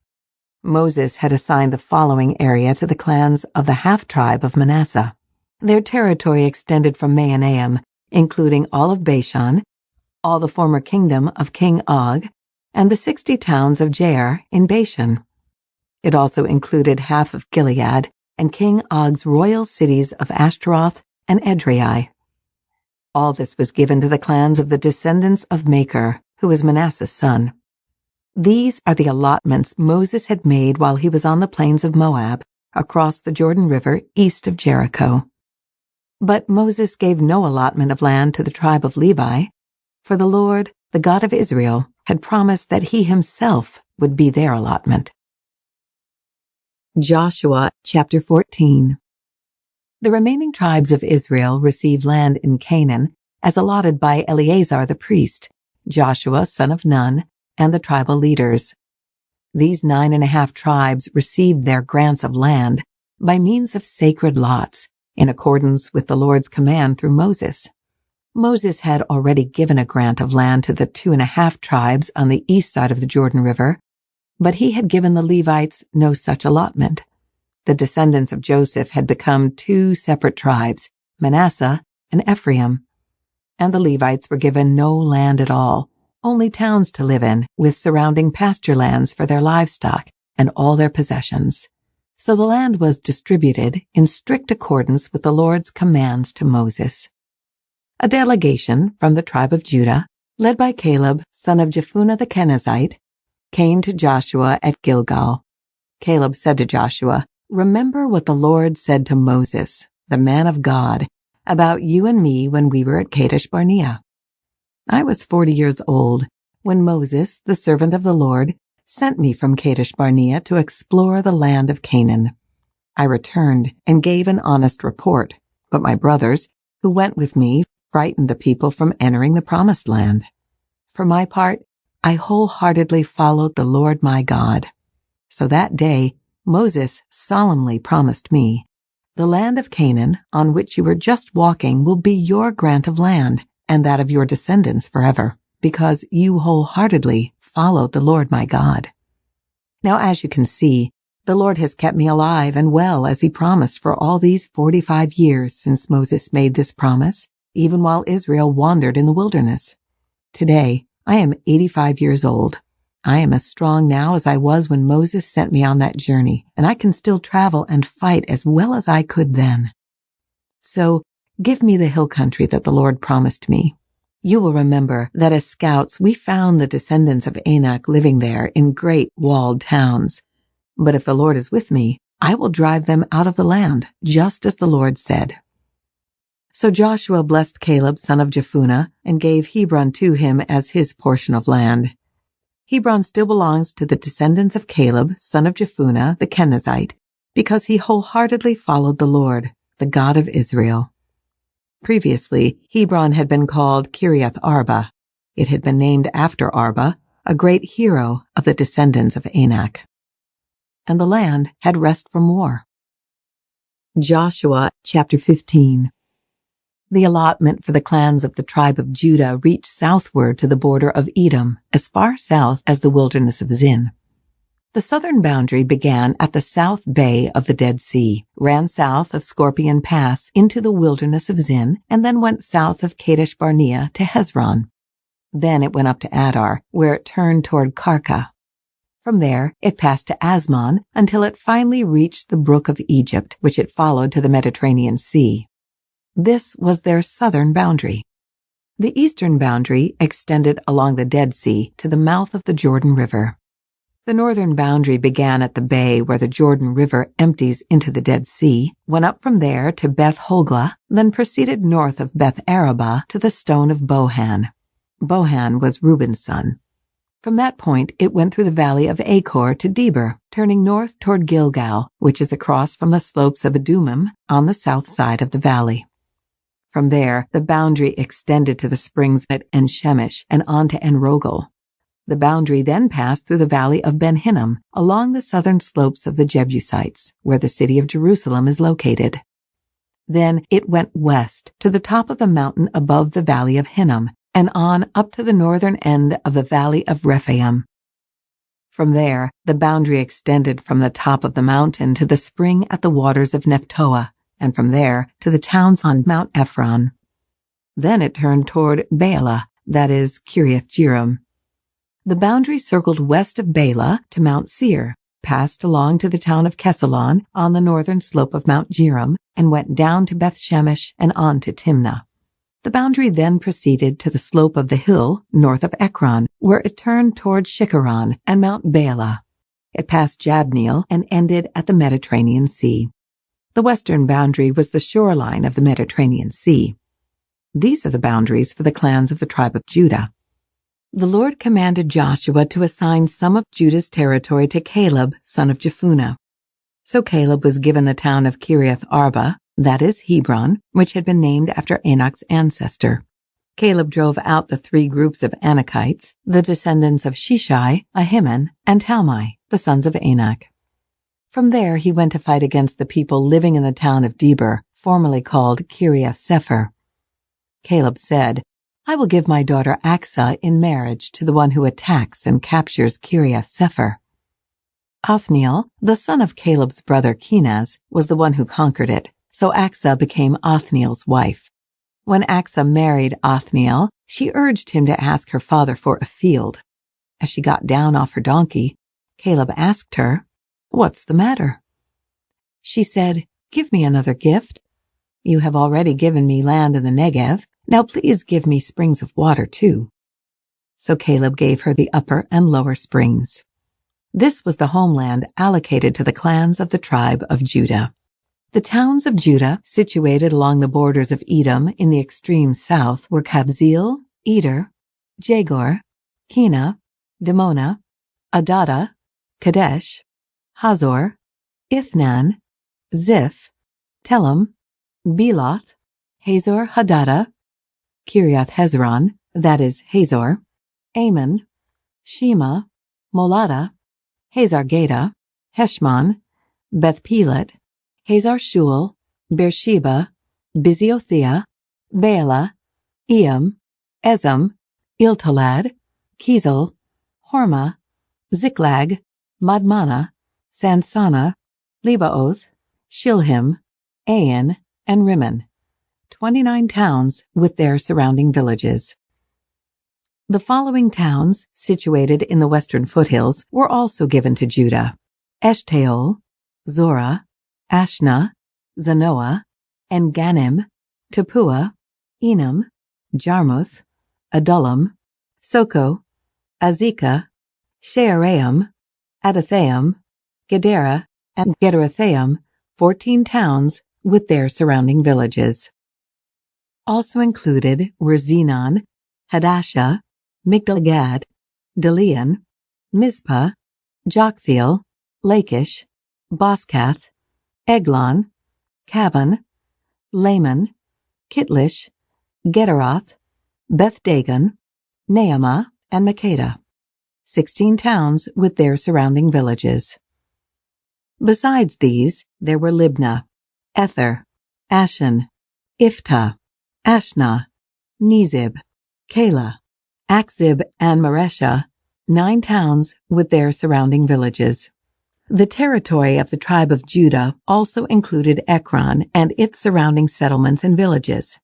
Moses had assigned the following area to the clans of the half-tribe of Manasseh. Their territory extended from Mahanaim, including all of Bashan, all the former kingdom of King Og, and the 60 towns of Jair in Bashan. It also included half of Gilead and King Og's royal cities of Ashtaroth and Edrei. All this was given to the clans of the descendants of Machir, who was Manasseh's son. These are the allotments Moses had made while he was on the plains of Moab, across the Jordan River east of Jericho. But Moses gave no allotment of land to the tribe of Levi, for the Lord, the God of Israel, had promised that he himself would be their allotment. Joshua chapter 14. The remaining tribes of Israel received land in Canaan as allotted by Eleazar the priest, Joshua son of Nun, and the tribal leaders. These 9.5 tribes received their grants of land by means of sacred lots, in accordance with the Lord's command through Moses. Moses had already given a grant of land to the 2.5 tribes on the east side of the Jordan River, but he had given the Levites no such allotment. The descendants of Joseph had become 2 separate tribes, Manasseh and Ephraim, and the Levites were given no land at all, only towns to live in, with surrounding pasture lands for their livestock and all their possessions. So the land was distributed in strict accordance with the Lord's commands to Moses. A delegation from the tribe of Judah, led by Caleb, son of Jephunneh the Kenizzite, came to Joshua at Gilgal. Caleb said to Joshua, "Remember what the Lord said to Moses, the man of God, about you and me when we were at Kadesh Barnea. I was 40 years old when Moses, the servant of the Lord, sent me from Kadesh Barnea to explore the land of Canaan. I returned and gave an honest report, but my brothers, who went with me, frightened the people from entering the promised land. For my part, I wholeheartedly followed the Lord my God. So that day, Moses solemnly promised me, 'The land of Canaan, on which you were just walking, will be your grant of land, and that of your descendants forever, because you wholeheartedly followed the Lord my God.' Now, as you can see, the Lord has kept me alive and well as he promised for all these 45 years since Moses made this promise, even while Israel wandered in the wilderness. Today, I am 85 years old. I am as strong now as I was when Moses sent me on that journey, and I can still travel and fight as well as I could then. So, give me the hill country that the Lord promised me. You will remember that as scouts we found the descendants of Anak living there in great walled towns. But if the Lord is with me, I will drive them out of the land, just as the Lord said." So Joshua blessed Caleb son of Jephunneh and gave Hebron to him as his portion of land. Hebron still belongs to the descendants of Caleb, son of Jephunneh, the Kenizzite, because he wholeheartedly followed the Lord, the God of Israel. Previously, Hebron had been called Kiriath Arba. It had been named after Arba, a great hero of the descendants of Anak. And the land had rest from war. Joshua chapter 15. The allotment for the clans of the tribe of Judah reached southward to the border of Edom, as far south as the wilderness of Zin. The southern boundary began at the south bay of the Dead Sea, ran south of Scorpion Pass into the wilderness of Zin, and then went south of Kadesh Barnea to Hezron. Then it went up to Adar, where it turned toward Karka. From there, it passed to Asmon until it finally reached the brook of Egypt, which it followed to the Mediterranean Sea. This was their southern boundary. The eastern boundary extended along the Dead Sea to the mouth of the Jordan River. The northern boundary began at the bay where the Jordan River empties into the Dead Sea, went up from there to Beth Hoglah, then proceeded north of Beth Arabah to the stone of Bohan. Bohan was Reuben's son. From that point, it went through the valley of Achor to Debir, turning north toward Gilgal, which is across from the slopes of Adumim on the south side of the valley. From there, the boundary extended to the springs at En-Shemesh and on to En-Rogel. The boundary then passed through the valley of Ben-Hinnom, along the southern slopes of the Jebusites, where the city of Jerusalem is located. Then it went west to the top of the mountain above the valley of Hinnom, and on up to the northern end of the valley of Rephaim. From there, the boundary extended from the top of the mountain to the spring at the waters of Nephtoah, and from there to the towns on Mount Ephron. Then it turned toward Baalah, that is, Kiriath Jearim. The boundary circled west of Baalah to Mount Seir, passed along to the town of Kesalon on the northern slope of Mount Jearim, and went down to Beth Shemesh and on to Timnah. The boundary then proceeded to the slope of the hill north of Ekron, where it turned toward Shikharon and Mount Baalah. It passed Jabneel and ended at the Mediterranean Sea. The western boundary was the shoreline of the Mediterranean Sea. These are the boundaries for the clans of the tribe of Judah. The Lord commanded Joshua to assign some of Judah's territory to Caleb, son of Jephunneh. So Caleb was given the town of Kiriath Arba, that is Hebron, which had been named after Anak's ancestor. Caleb drove out the 3 groups of Anakites, the descendants of Shishai, Ahiman, and Talmai, the sons of Anak. From there he went to fight against the people living in the town of Debir, formerly called Kiriath Sepher. Caleb said, "I will give my daughter Aksah in marriage to the one who attacks and captures Kiriath Sepher." Othniel, the son of Caleb's brother Kenaz, was the one who conquered it, so Aksah became Othniel's wife. When Aksah married Othniel, she urged him to ask her father for a field. As she got down off her donkey, Caleb asked her, "What's the matter?" She said, "Give me another gift. You have already given me land in the Negev. Now please give me springs of water too." So Caleb gave her the upper and lower springs. This was the homeland allocated to the clans of the tribe of Judah. The towns of Judah, situated along the borders of Edom in the extreme south, were Kabzeel, Eder, Jagor, Kena, Dimona, Adada, Kadesh, Hazor, Ithnan, Ziph, Telem, Beloth, Hazor Hadada, Kiriath Hezron, that is Hazor, Ammon, Shema, Molada, Hazar Gada, Heshmon, Beth Pelet, Hazar Shul, Beersheba, Biziothea, Baalah, Eam, Ezem, Iltalad, Kizel, Hormah, Ziklag, Madmana, Sansana, Lebaoth, Shilhim, Ain, and Rimmon, 29 towns with their surrounding villages. The following towns, situated in the western foothills, were also given to Judah: Eshtaol, Zorah, Ashna, Zanoah, En-Ganim, Tapua, Enam, Jarmuth, Adullam, Soko, Azekah, Shearaim, Adathaim, Gedera, and Gederathaim, 14 towns with their surrounding villages. Also included were Zenon, Hadashah, Migdal-Gad, Delian, Mizpah, Joktheel, Lachish, Boscath, Eglon, Cavan, Laman, Kitlish, Gederoth, Beth-dagon, Naamah, and Makkedah, 16 towns with their surrounding villages. Besides these, there were Libnah, Ether, Ashan, Iftah, Ashnah, Nezib, Keilah, Akzib, and Mareshah, 9 towns with their surrounding villages. The territory of the tribe of Judah also included Ekron and its surrounding settlements and villages.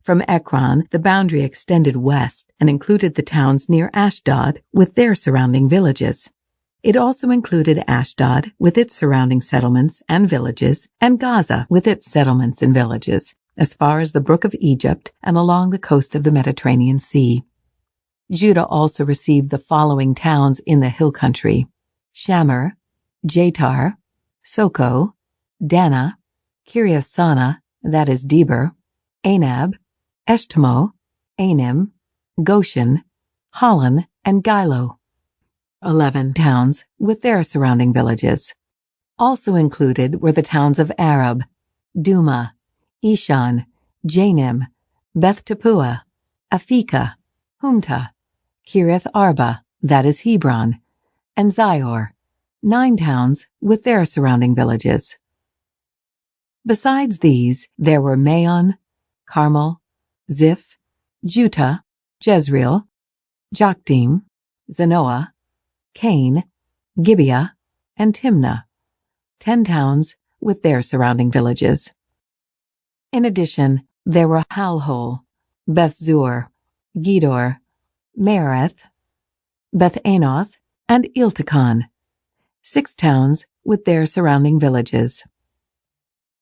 From Ekron, the boundary extended west and included the towns near Ashdod with their surrounding villages. It also included Ashdod with its surrounding settlements and villages, and Gaza with its settlements and villages, as far as the Brook of Egypt and along the coast of the Mediterranean Sea. Judah also received the following towns in the hill country: Shamir, Jatar, Soko, Dana, Kiriath-Sana, that is Deber, Anab, Eshtemoh, Anim, Goshen, Holon, and Gilo, 11 towns with their surrounding villages. Also included were the towns of Arab, Duma, Ishan, Janim, Beth-Tappuah, Aphekah, Humta, Kiriath Arba, that is Hebron, and Zior, 9 towns with their surrounding villages. Besides these, there were Maon, Carmel, Ziph, Juttah, Jezreel, Jokdeam, Zanoah, Cain, Gibeah, and Timnah, 10 towns with their surrounding villages. In addition, there were Halhol, Beth-zur, Gedor, Meereth, Beth-Anoth, and Iltakon, 6 towns with their surrounding villages.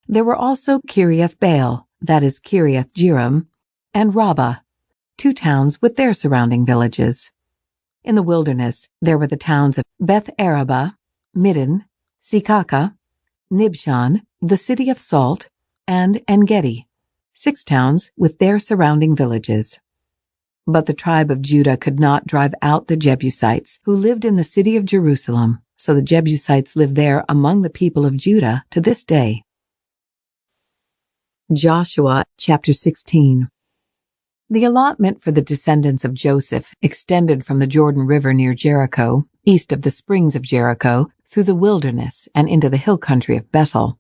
There were also Kiriath-Baal, that is Kiriath-Jearim, and Rabbah, 2 towns with their surrounding villages. In the wilderness, there were the towns of Beth-Arabah, Middin, Sekaka, Nibshan, the city of Salt, and En-Gedi, 6 towns with their surrounding villages. But the tribe of Judah could not drive out the Jebusites, who lived in the city of Jerusalem, so the Jebusites live there among the people of Judah to this day. Joshua chapter 16. The allotment for the descendants of Joseph extended from the Jordan River near Jericho, east of the springs of Jericho, through the wilderness and into the hill country of Bethel.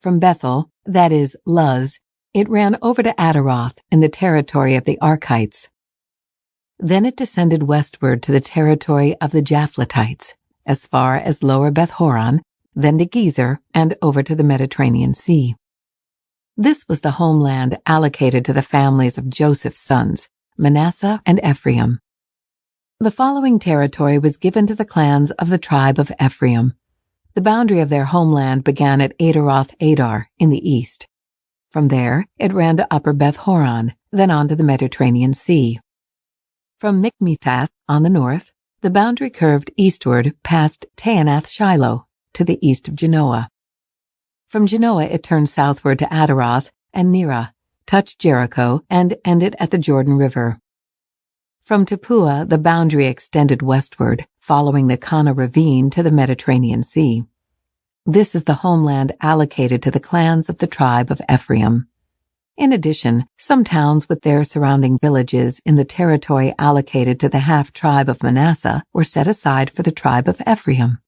From Bethel, that is, Luz, it ran over to Ataroth in the territory of the Archites. Then it descended westward to the territory of the Japhletites, as far as lower Beth-horon, then to Gezer, and over to the Mediterranean Sea. This was the homeland allocated to the families of Joseph's sons, Manasseh and Ephraim. The following territory was given to the clans of the tribe of Ephraim. The boundary of their homeland began at Adaroth-Adar in the east. From there, it ran to upper Beth-horon, then on to the Mediterranean Sea. From Mikmethath on the north, the boundary curved eastward past Taanath-Shiloh to the east of Genoa. From Genoa, it turned southward to Adaroth and Nerah, touched Jericho, and ended at the Jordan River. From Tappuah, the boundary extended westward, following the Kana ravine to the Mediterranean Sea. This is the homeland allocated to the clans of the tribe of Ephraim. In addition, some towns with their surrounding villages in the territory allocated to the half-tribe of Manasseh were set aside for the tribe of Ephraim.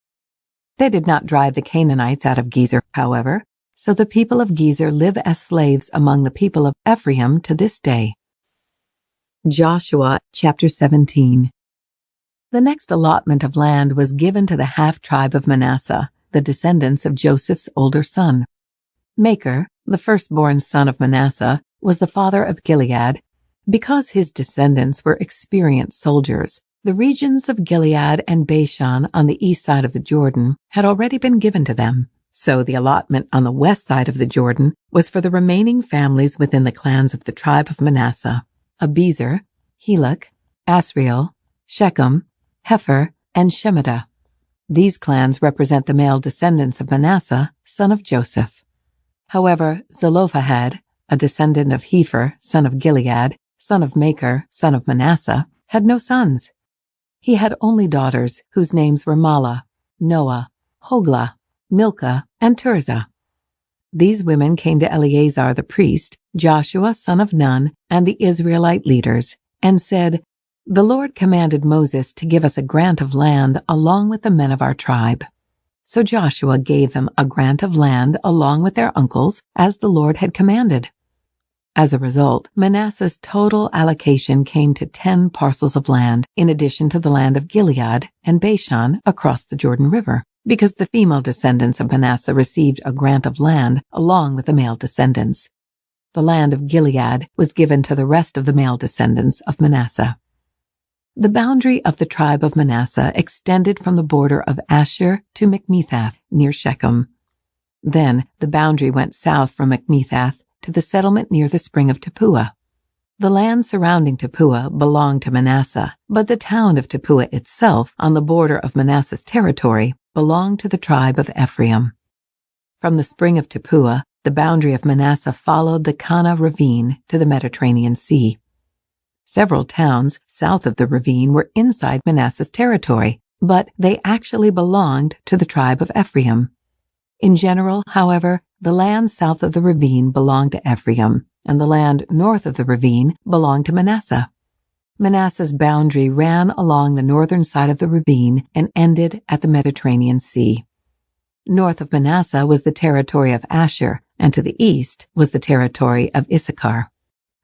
They did not drive the Canaanites out of Gezer, however, so the people of Gezer live as slaves among the people of Ephraim to this day. Joshua chapter 17. The next allotment of land was given to the half-tribe of Manasseh, the descendants of Joseph's older son. Machir, the firstborn son of Manasseh, was the father of Gilead. Because his descendants were experienced soldiers, the regions of Gilead and Bashan on the east side of the Jordan had already been given to them, so the allotment on the west side of the Jordan was for the remaining families within the clans of the tribe of Manasseh: Abiezer, Helek, Asriel, Shechem, Hepher, and Shemida. These clans represent the male descendants of Manasseh, son of Joseph. However, Zelophehad, a descendant of Hepher, son of Gilead, son of Machir, son of Manasseh, had no sons. He had only daughters whose names were Mahlah, Noah, Hoglah, Milcah, and Tirzah. These women came to Eleazar the priest, Joshua son of Nun, and the Israelite leaders, and said, "The Lord commanded Moses to give us a grant of land along with the men of our tribe." So Joshua gave them a grant of land along with their uncles, as the Lord had commanded. As a result, Manasseh's total allocation came to 10 parcels of land, in addition to the land of Gilead and Bashan across the Jordan River, because the female descendants of Manasseh received a grant of land along with the male descendants. The land of Gilead was given to the rest of the male descendants of Manasseh. The boundary of the tribe of Manasseh extended from the border of Asher to Mikmethath near Shechem. Then the boundary went south from Mikmethath to the settlement near the spring of Tappuah. The land surrounding Tappuah belonged to Manasseh, but the town of Tappuah itself, on the border of Manasseh's territory, belonged to the tribe of Ephraim. From the spring of Tappuah, the boundary of Manasseh followed the Kana ravine to the Mediterranean Sea. Several towns south of the ravine were inside Manasseh's territory, but they actually belonged to the tribe of Ephraim. In general, however, the land south of the ravine belonged to Ephraim, and the land north of the ravine belonged to Manasseh. Manasseh's boundary ran along the northern side of the ravine and ended at the Mediterranean Sea. North of Manasseh was the territory of Asher, and to the east was the territory of Issachar.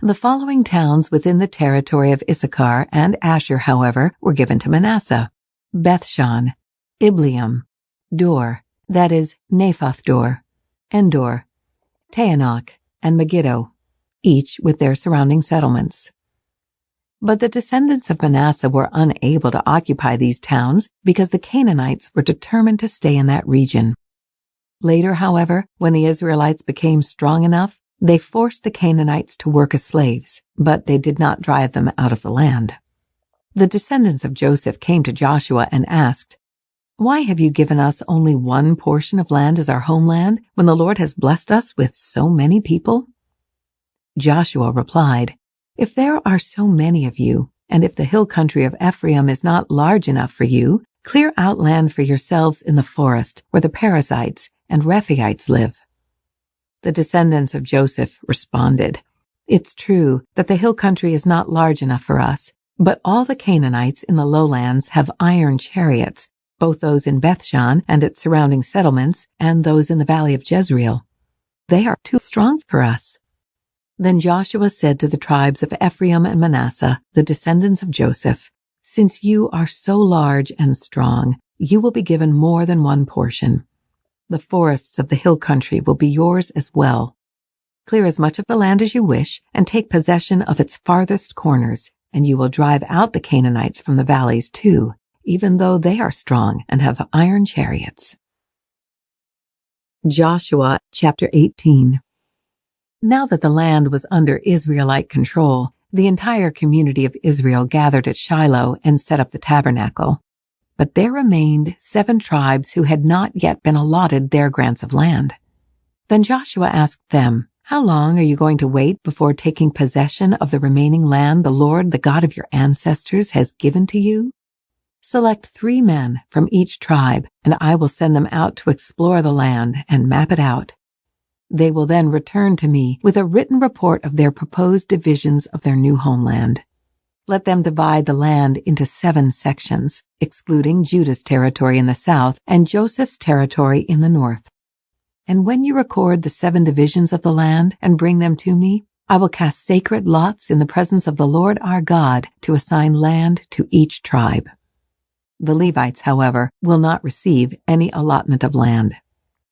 The following towns within the territory of Issachar and Asher, however, were given to Manasseh: Bethshan, Ibleam, Dor, that is, Naphoth Dor, Endor, Taanach, and Megiddo, each with their surrounding settlements. But the descendants of Manasseh were unable to occupy these towns because the Canaanites were determined to stay in that region. Later, however, when the Israelites became strong enough, they forced the Canaanites to work as slaves, but they did not drive them out of the land. The descendants of Joseph came to Joshua and asked, "Why have you given us only one portion of land as our homeland when the Lord has blessed us with so many people?" Joshua replied, "If there are so many of you, and if the hill country of Ephraim is not large enough for you, clear out land for yourselves in the forest where the Perizzites and Rephaites live." The descendants of Joseph responded, "It's true that the hill country is not large enough for us, but all the Canaanites in the lowlands have iron chariots, both those in Bethshan and its surrounding settlements, and those in the valley of Jezreel. They are too strong for us." Then Joshua said to the tribes of Ephraim and Manasseh, the descendants of Joseph, "Since you are so large and strong, you will be given more than one portion. The forests of the hill country will be yours as well. Clear as much of the land as you wish and take possession of its farthest corners, and you will drive out the Canaanites from the valleys too, even though they are strong and have iron chariots." Joshua chapter 18. Now that the land was under Israelite control, the entire community of Israel gathered at Shiloh and set up the tabernacle. But there remained 7 tribes who had not yet been allotted their grants of land. Then Joshua asked them, "How long are you going to wait before taking possession of the remaining land the Lord, the God of your ancestors, has given to you? Select 3 men from each tribe, and I will send them out to explore the land and map it out. They will then return to me with a written report of their proposed divisions of their new homeland. Let them divide the land into 7 sections, excluding Judah's territory in the south and Joseph's territory in the north. And when you record the 7 divisions of the land and bring them to me, I will cast sacred lots in the presence of the Lord our God to assign land to each tribe. The Levites, however, will not receive any allotment of land.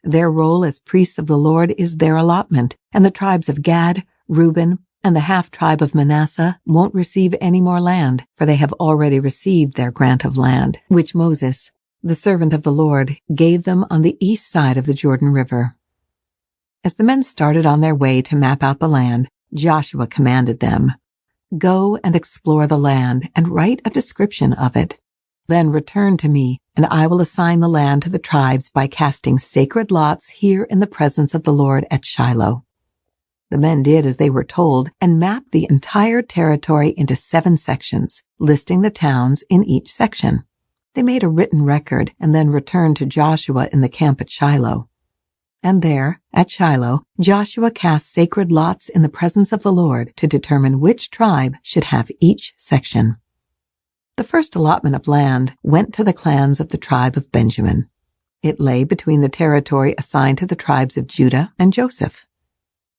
Their role as priests of the Lord is their allotment, and the tribes of Gad, Reuben, and the half-tribe of Manasseh won't receive any more land, for they have already received their grant of land, which Moses, the servant of the Lord, gave them on the east side of the Jordan River." As the men started on their way to map out the land, Joshua commanded them, "Go and explore the land and write a description of it. Then return to me, and I will assign the land to the tribes by casting sacred lots here in the presence of the Lord at Shiloh." The men did as they were told and mapped the entire territory into 7 sections, listing the towns in each section. They made a written record and then returned to Joshua in the camp at Shiloh. And there, at Shiloh, Joshua cast sacred lots in the presence of the Lord to determine which tribe should have each section. The first allotment of land went to the clans of the tribe of Benjamin. It lay between the territory assigned to the tribes of Judah and Joseph.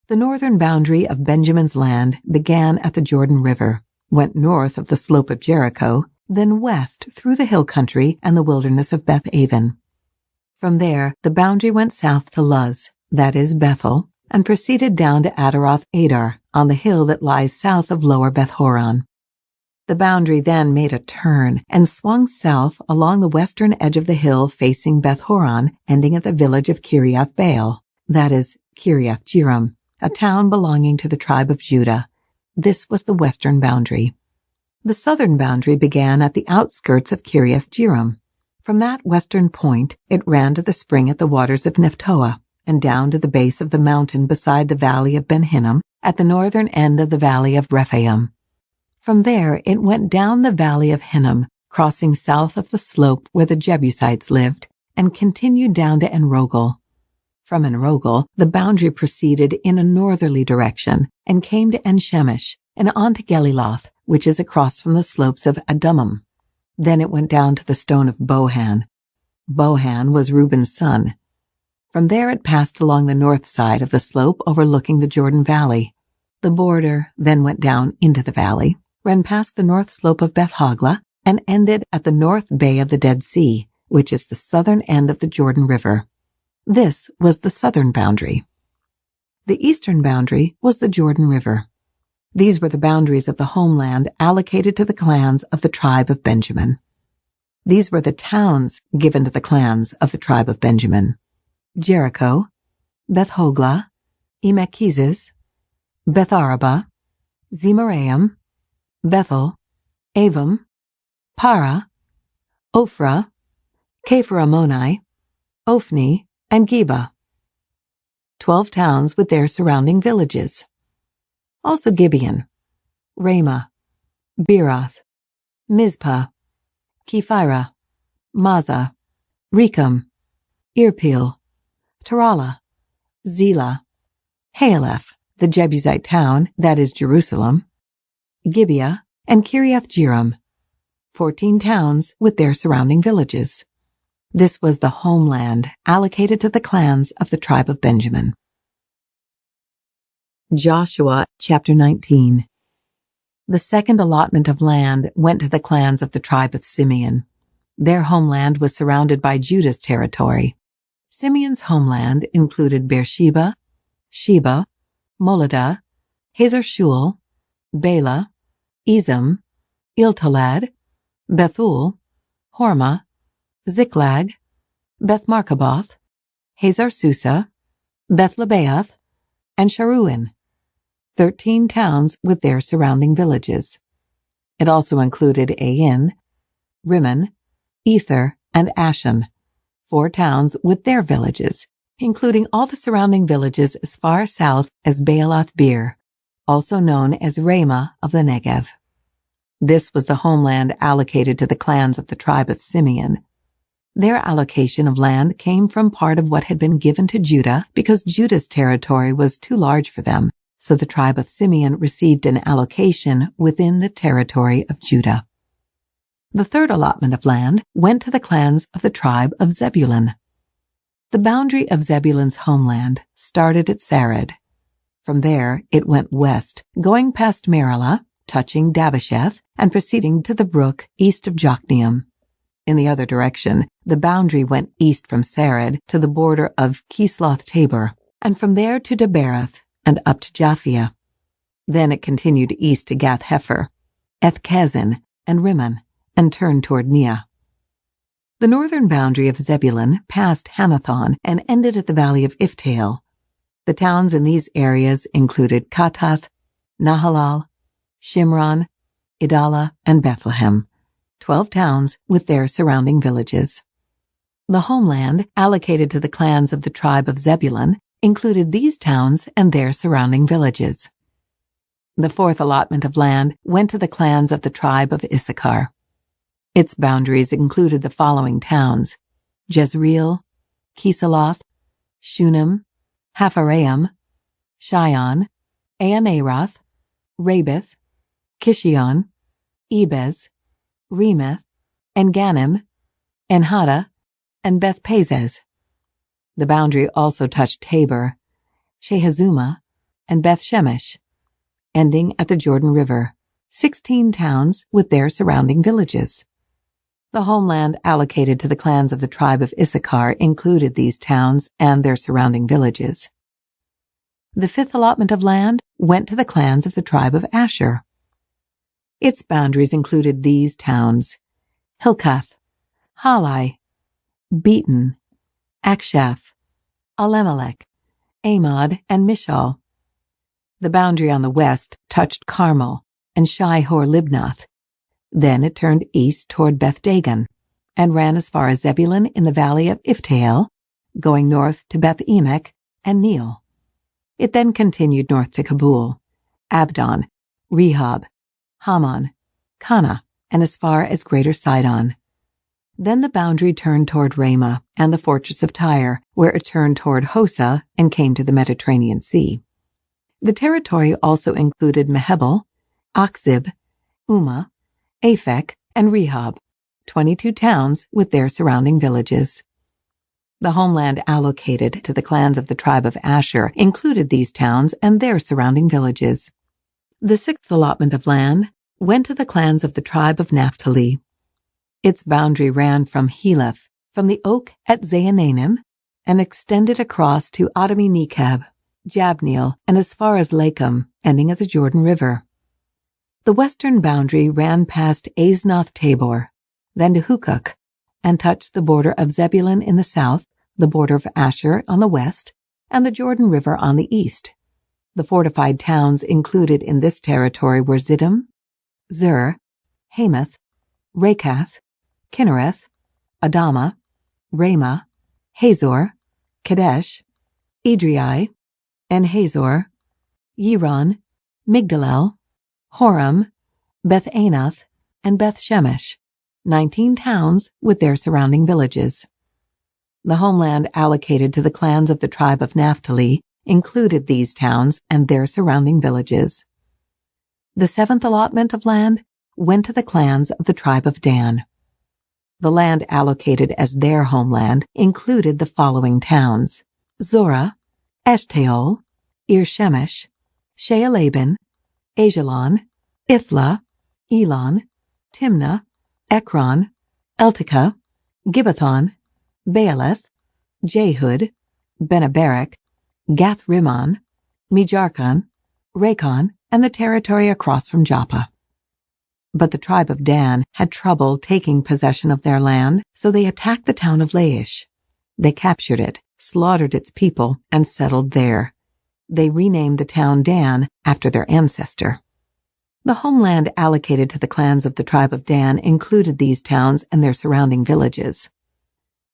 The northern boundary of Benjamin's land began at the Jordan River, went north of the slope of Jericho, then west through the hill country and the wilderness of Beth-aven. From there, the boundary went south to Luz, that is Bethel, and proceeded down to Adaroth-Adar on the hill that lies south of lower Beth-horon. The boundary then made a turn and swung south along the western edge of the hill facing Beth-horon, ending at the village of Kiriath-baal, that is Kiriath-jearim, a town belonging to the tribe of Judah. This was the western boundary. The southern boundary began at the outskirts of Kiriath-jearim. From that western point, it ran to the spring at the waters of Nephtoah, and down to the base of the mountain beside the valley of Ben Hinnom, at the northern end of the valley of Rephaim. From there, it went down the valley of Hinnom, crossing south of the slope where the Jebusites lived, and continued down to En-rogel. From En-rogel, the boundary proceeded in a northerly direction and came to En-shemesh and on to Geliloth, which is across from the slopes of Adummim. Then it went down to the stone of Bohan. Bohan was Reuben's son. From there it passed along the north side of the slope overlooking the Jordan Valley. The border then went down into the valley, ran past the north slope of Beth-hoglah, and ended at the north bay of the Dead Sea, which is the southern end of the Jordan River. This was the southern boundary. The eastern boundary was the Jordan River. These were the boundaries of the homeland allocated to the clans of the tribe of Benjamin. These were the towns given to the clans of the tribe of Benjamin: Jericho, Beth-hoglah, Emech-keziz, Beth-arabah, Zemaraim, Bethel, Avim, Parah, Ophrah, Capher-ammoni, Ophni, and Geba. 12 towns with their surrounding villages. Also Gibeon, Ramah, Beeroth, Mizpah, Kephirah, Mazah, Rechem, Irpeel, Tarala, Zelah, Haeleph, the Jebusite town, that is Jerusalem, Gibeah, and Kiriath-jearim, 14 towns with their surrounding villages. This was the homeland allocated to the clans of the tribe of Benjamin. Joshua chapter 19. The second allotment of land went to the clans of the tribe of Simeon. Their homeland was surrounded by Judah's territory. Simeon's homeland included Beersheba, Sheba, Moladah, Hazar-shual, Bela, Ezem, Iltalad, Bethul, Hormah, Ziklag, Beth-marcaboth, Hazar-susa, Beth-lebaoth, and Sharuin, 13 towns with their surrounding villages. It also included Ain, Rimmon, Ether, and Ashan, 4 towns with their villages, including all the surrounding villages as far south as Baalath-beer, also known as Ramah of the Negev. This was the homeland allocated to the clans of the tribe of Simeon. Their allocation of land came from part of what had been given to Judah because Judah's territory was too large for them, so the tribe of Simeon received an allocation within the territory of Judah. The third allotment of land went to the clans of the tribe of Zebulun. The boundary of Zebulun's homeland started at Sarid. From there, it went west, going past Merilah, touching Dabbesheth, and proceeding to the brook east of Jokneam. In the other direction, the boundary went east from Sarid to the border of Kisloth-tabor, and from there to Dabereth and up to Japhia. Then it continued east to Gath-hepher, Eth-kazin, and Rimmon, and turned toward Neah. The northern boundary of Zebulun passed Hanathon and ended at the valley of Iftael. The towns in these areas included Katath, Nahalal, Shimron, Idalah, and Bethlehem, 12 towns with their surrounding villages. The homeland allocated to the clans of the tribe of Zebulun included these towns and their surrounding villages. The fourth allotment of land went to the clans of the tribe of Issachar. Its boundaries included the following towns: Jezreel, Kisaloth, Shunem, Hapharaim, Shion, Aanaroth, Rabith, Kishion, Ebez, Remeth, En-Ganim, Enhada, and Beth-Pazez. The boundary also touched Tabor, Shehazuma, and Beth-Shemesh, ending at the Jordan River, 16 towns with their surrounding villages. The homeland allocated to the clans of the tribe of Issachar included these towns and their surrounding villages. The fifth allotment of land went to the clans of the tribe of Asher. Its boundaries included these towns: Hilkath, Halai, Beaton, Akshaph, Alamelech, Amod, and Mishal. The boundary on the west touched Carmel and Shai-Hor-Libnath. Then it turned east toward Beth-Dagon and ran as far as Zebulun in the valley of Iftael, going north to Beth-Emek and Neel. It then continued north to Kabul, Abdon, Rehob, Hammon, Kana, and as far as Greater Sidon. Then the boundary turned toward Ramah and the fortress of Tyre, where it turned toward Hosa and came to the Mediterranean Sea. The territory also included Mehebel, Achzib, Umah, Aphek, and Rehob, 22 towns with their surrounding villages. The homeland allocated to the clans of the tribe of Asher included these towns and their surrounding villages. The sixth allotment of land went to the clans of the tribe of Naphtali. Its boundary ran from Heleph, from the oak at Zaananim, and extended across to Adami-Nekeb, Jabneel, and as far as Lakum, ending at the Jordan River. The western boundary ran past Aznoth Tabor, then to Hukok, and touched the border of Zebulun in the south, the border of Asher on the west, and the Jordan River on the east. The fortified towns included in this territory were Ziddim, Zur, Hamath, Rakath, Kinnereth, Adama, Ramah, Hazor, Kadesh, Edrei, En-Hazor, Yiron, Migdalel, Horem, Beth-Anath, and Beth-Shemesh, 19 towns with their surrounding villages. The homeland allocated to the clans of the tribe of Naphtali included these towns and their surrounding villages. The seventh allotment of land went to the clans of the tribe of Dan. The land allocated as their homeland included the following towns: Zorah, Eshtaol, Ir-Shemesh, Shealabin, Ajalon, Ithla, Elon, Timnah, Ekron, Eltekeh, Gibbethon, Baaleth, Jehud, Benaberek, Gath-Rimmon, Mejarkon, Rakon, and the territory across from Joppa. But the tribe of Dan had trouble taking possession of their land, so they attacked the town of Laish. They captured it, slaughtered its people, and settled there. They renamed the town Dan after their ancestor. The homeland allocated to the clans of the tribe of Dan included these towns and their surrounding villages.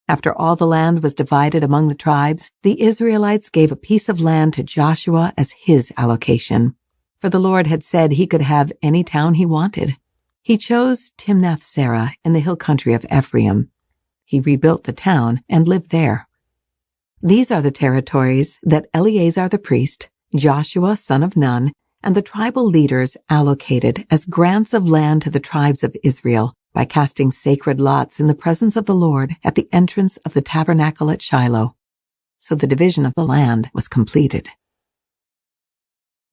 After all the land was divided among the tribes, the Israelites gave a piece of land to Joshua as his allocation. For the Lord had said he could have any town he wanted. He chose Timnath-Serah in the hill country of Ephraim. He rebuilt the town and lived there. These are the territories that Eleazar the priest, Joshua son of Nun, and the tribal leaders allocated as grants of land to the tribes of Israel by casting sacred lots in the presence of the Lord at the entrance of the tabernacle at Shiloh. So the division of the land was completed.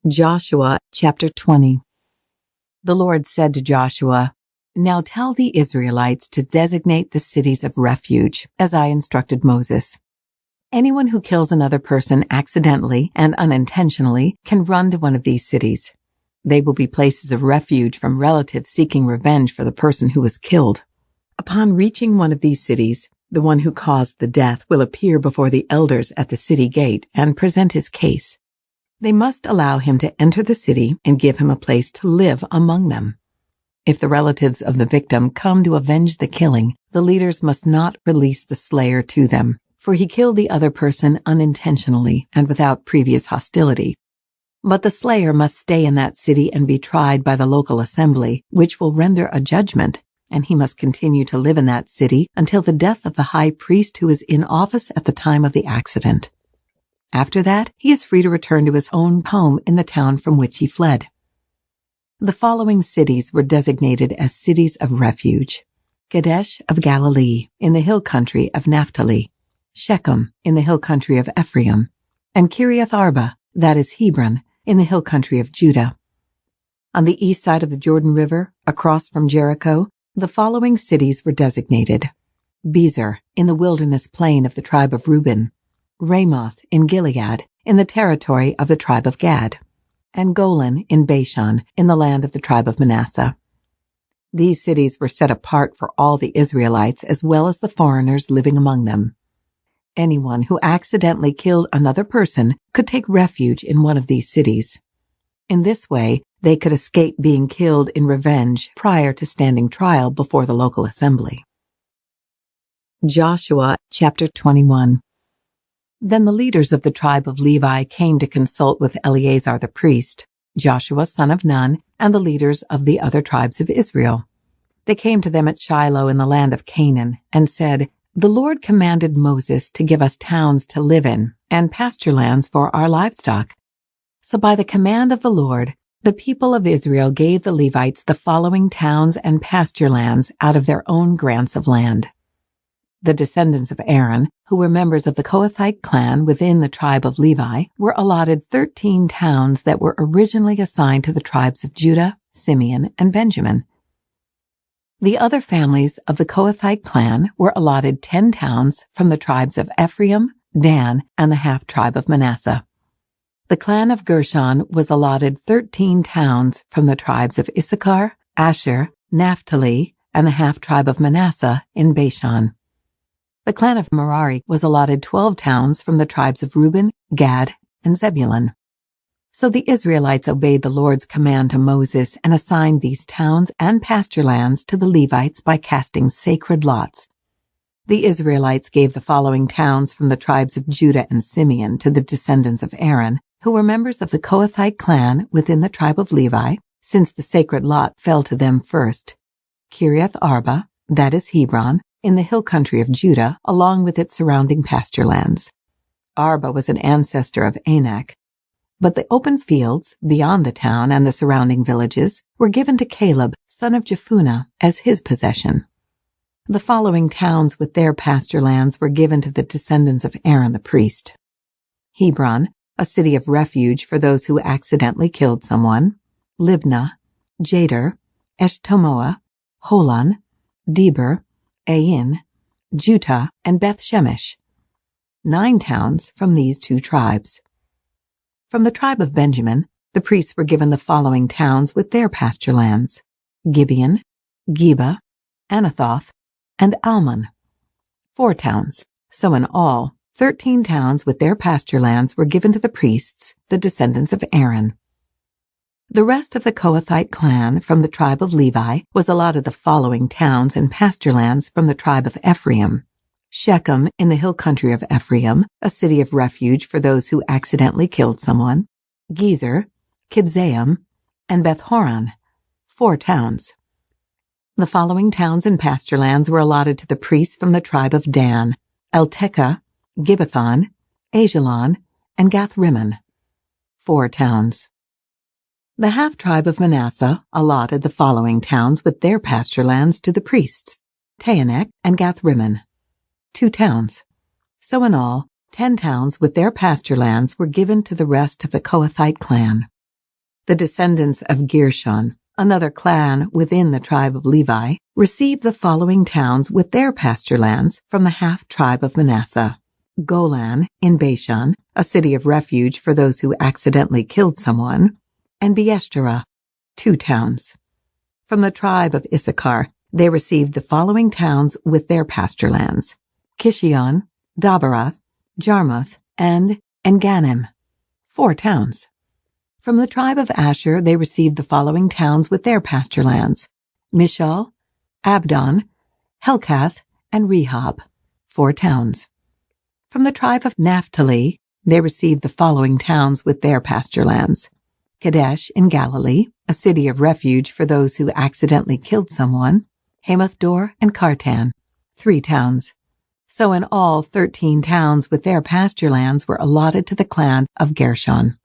Joshua chapter 20. The Lord said to Joshua, "Now tell the Israelites to designate the cities of refuge, as I instructed Moses. Anyone who kills another person accidentally and unintentionally can run to one of these cities. They will be places of refuge from relatives seeking revenge for the person who was killed. Upon reaching one of these cities, the one who caused the death will appear before the elders at the city gate and present his case. They must allow him to enter the city and give him a place to live among them. If the relatives of the victim come to avenge the killing, the leaders must not release the slayer to them, for he killed the other person unintentionally and without previous hostility. But the slayer must stay in that city and be tried by the local assembly, which will render a judgment, and he must continue to live in that city until the death of the high priest who is in office at the time of the accident. After that, he is free to return to his own home in the town from which he fled. The following cities were designated as cities of refuge: Kadesh of Galilee, in the hill country of Naphtali; Shechem, in the hill country of Ephraim; and Kiriath Arba, that is Hebron, in the hill country of Judah. On the east side of the Jordan River, across from Jericho, the following cities were designated: Bezer, in the wilderness plain of the tribe of Reuben; Ramoth in Gilead, in the territory of the tribe of Gad; and Golan in Bashan, in the land of the tribe of Manasseh. These cities were set apart for all the Israelites as well as the foreigners living among them. Anyone who accidentally killed another person could take refuge in one of these cities. In this way, they could escape being killed in revenge prior to standing trial before the local assembly. Joshua chapter 21. Then the leaders of the tribe of Levi came to consult with Eleazar the priest, Joshua son of Nun, and the leaders of the other tribes of Israel. They came to them at Shiloh in the land of Canaan and said, "The Lord commanded Moses to give us towns to live in and pasture lands for our livestock." So by the command of the Lord, the people of Israel gave the Levites the following towns and pasture lands out of their own grants of land. The descendants of Aaron, who were members of the Kohathite clan within the tribe of Levi, were allotted 13 towns that were originally assigned to the tribes of Judah, Simeon, and Benjamin. The other families of the Kohathite clan were allotted 10 towns from the tribes of Ephraim, Dan, and the half-tribe of Manasseh. The clan of Gershon was allotted 13 towns from the tribes of Issachar, Asher, Naphtali, and the half-tribe of Manasseh in Bashan. The clan of Merari was allotted 12 towns from the tribes of Reuben, Gad, and Zebulun. So the Israelites obeyed the Lord's command to Moses and assigned these towns and pasture lands to the Levites by casting sacred lots. The Israelites gave the following towns from the tribes of Judah and Simeon to the descendants of Aaron, who were members of the Kohathite clan within the tribe of Levi, since the sacred lot fell to them first: Kiriath Arba, that is Hebron, in the hill country of Judah, along with its surrounding pasture lands. Arba was an ancestor of Anak, but the open fields beyond the town and the surrounding villages were given to Caleb, son of Jephunneh, as his possession. The following towns with their pasture lands were given to the descendants of Aaron the priest: Hebron, a city of refuge for those who accidentally killed someone; Libnah, Jader, Eshtemoa, Holon, Deber, Ain, Jutah, and Beth Shemesh. 9 towns from these 2 tribes. From the tribe of Benjamin, the priests were given the following towns with their pasture lands: Gibeon, Geba, Anathoth, and Almon. 4 towns. So in all, 13 towns with their pasture lands were given to the priests, the descendants of Aaron. The rest of the Kohathite clan from the tribe of Levi was allotted the following towns and pasture lands from the tribe of Ephraim: Shechem in the hill country of Ephraim, a city of refuge for those who accidentally killed someone; Gezer, Kibzaim, and Beth Horon, 4 towns. The following towns and pasture lands were allotted to the priests from the tribe of Dan: Eltekeh, Gibbethon, Ajalon, and Gath-Rimmon, 4 towns. The half-tribe of Manasseh allotted the following towns with their pasture lands to the priests: Taanach and Gath-Rimmon, 2 towns. So in all, 10 towns with their pasture lands were given to the rest of the Kohathite clan. The descendants of Gershon, another clan within the tribe of Levi, received the following towns with their pasture lands from the half-tribe of Manasseh: Golan in Bashan, a city of refuge for those who accidentally killed someone; and Beeshterah, 2 towns. From the tribe of Issachar, they received the following towns with their pasture lands: Kishion, Daberath, Jarmuth, and Engannim, 4 towns. From the tribe of Asher, they received the following towns with their pasture lands: Mishal, Abdon, Helkath, and Rehob, 4 towns. From the tribe of Naphtali, they received the following towns with their pasture lands: Kadesh in Galilee, a city of refuge for those who accidentally killed someone; Hamath-dor and Kartan, 3 towns. So in all, 13 towns with their pasture lands were allotted to the clan of Gershon.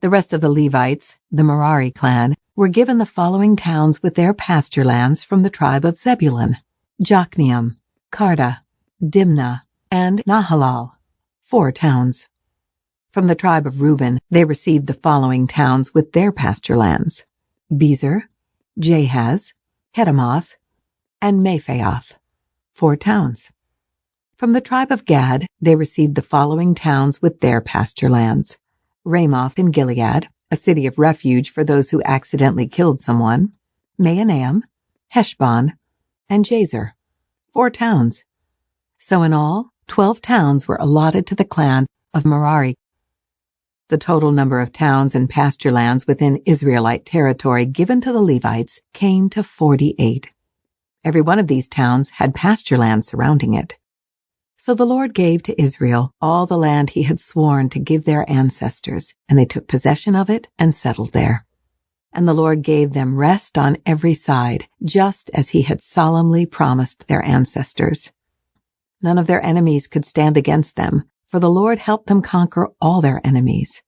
The rest of the Levites, the Merari clan, were given the following towns with their pasture lands from the tribe of Zebulun: Jokneam, Karta, Dimnah, and Nahalal, 4 towns. From the tribe of Reuben, they received the following towns with their pasture lands: Bezer, Jahaz, Kedemoth, and Mephaath, 4 towns. From the tribe of Gad, they received the following towns with their pasture lands: Ramoth in Gilead, a city of refuge for those who accidentally killed someone; Mahanaim, Heshbon, and Jazer, 4 towns. So in all, 12 towns were allotted to the clan of Merari. The total number of towns and pasture lands within Israelite territory given to the Levites came to 48. Every one of these towns had pasture land surrounding it. So the Lord gave to Israel all the land he had sworn to give their ancestors, and they took possession of it and settled there. And the Lord gave them rest on every side, just as he had solemnly promised their ancestors. None of their enemies could stand against them, for the Lord helped them conquer all their enemies.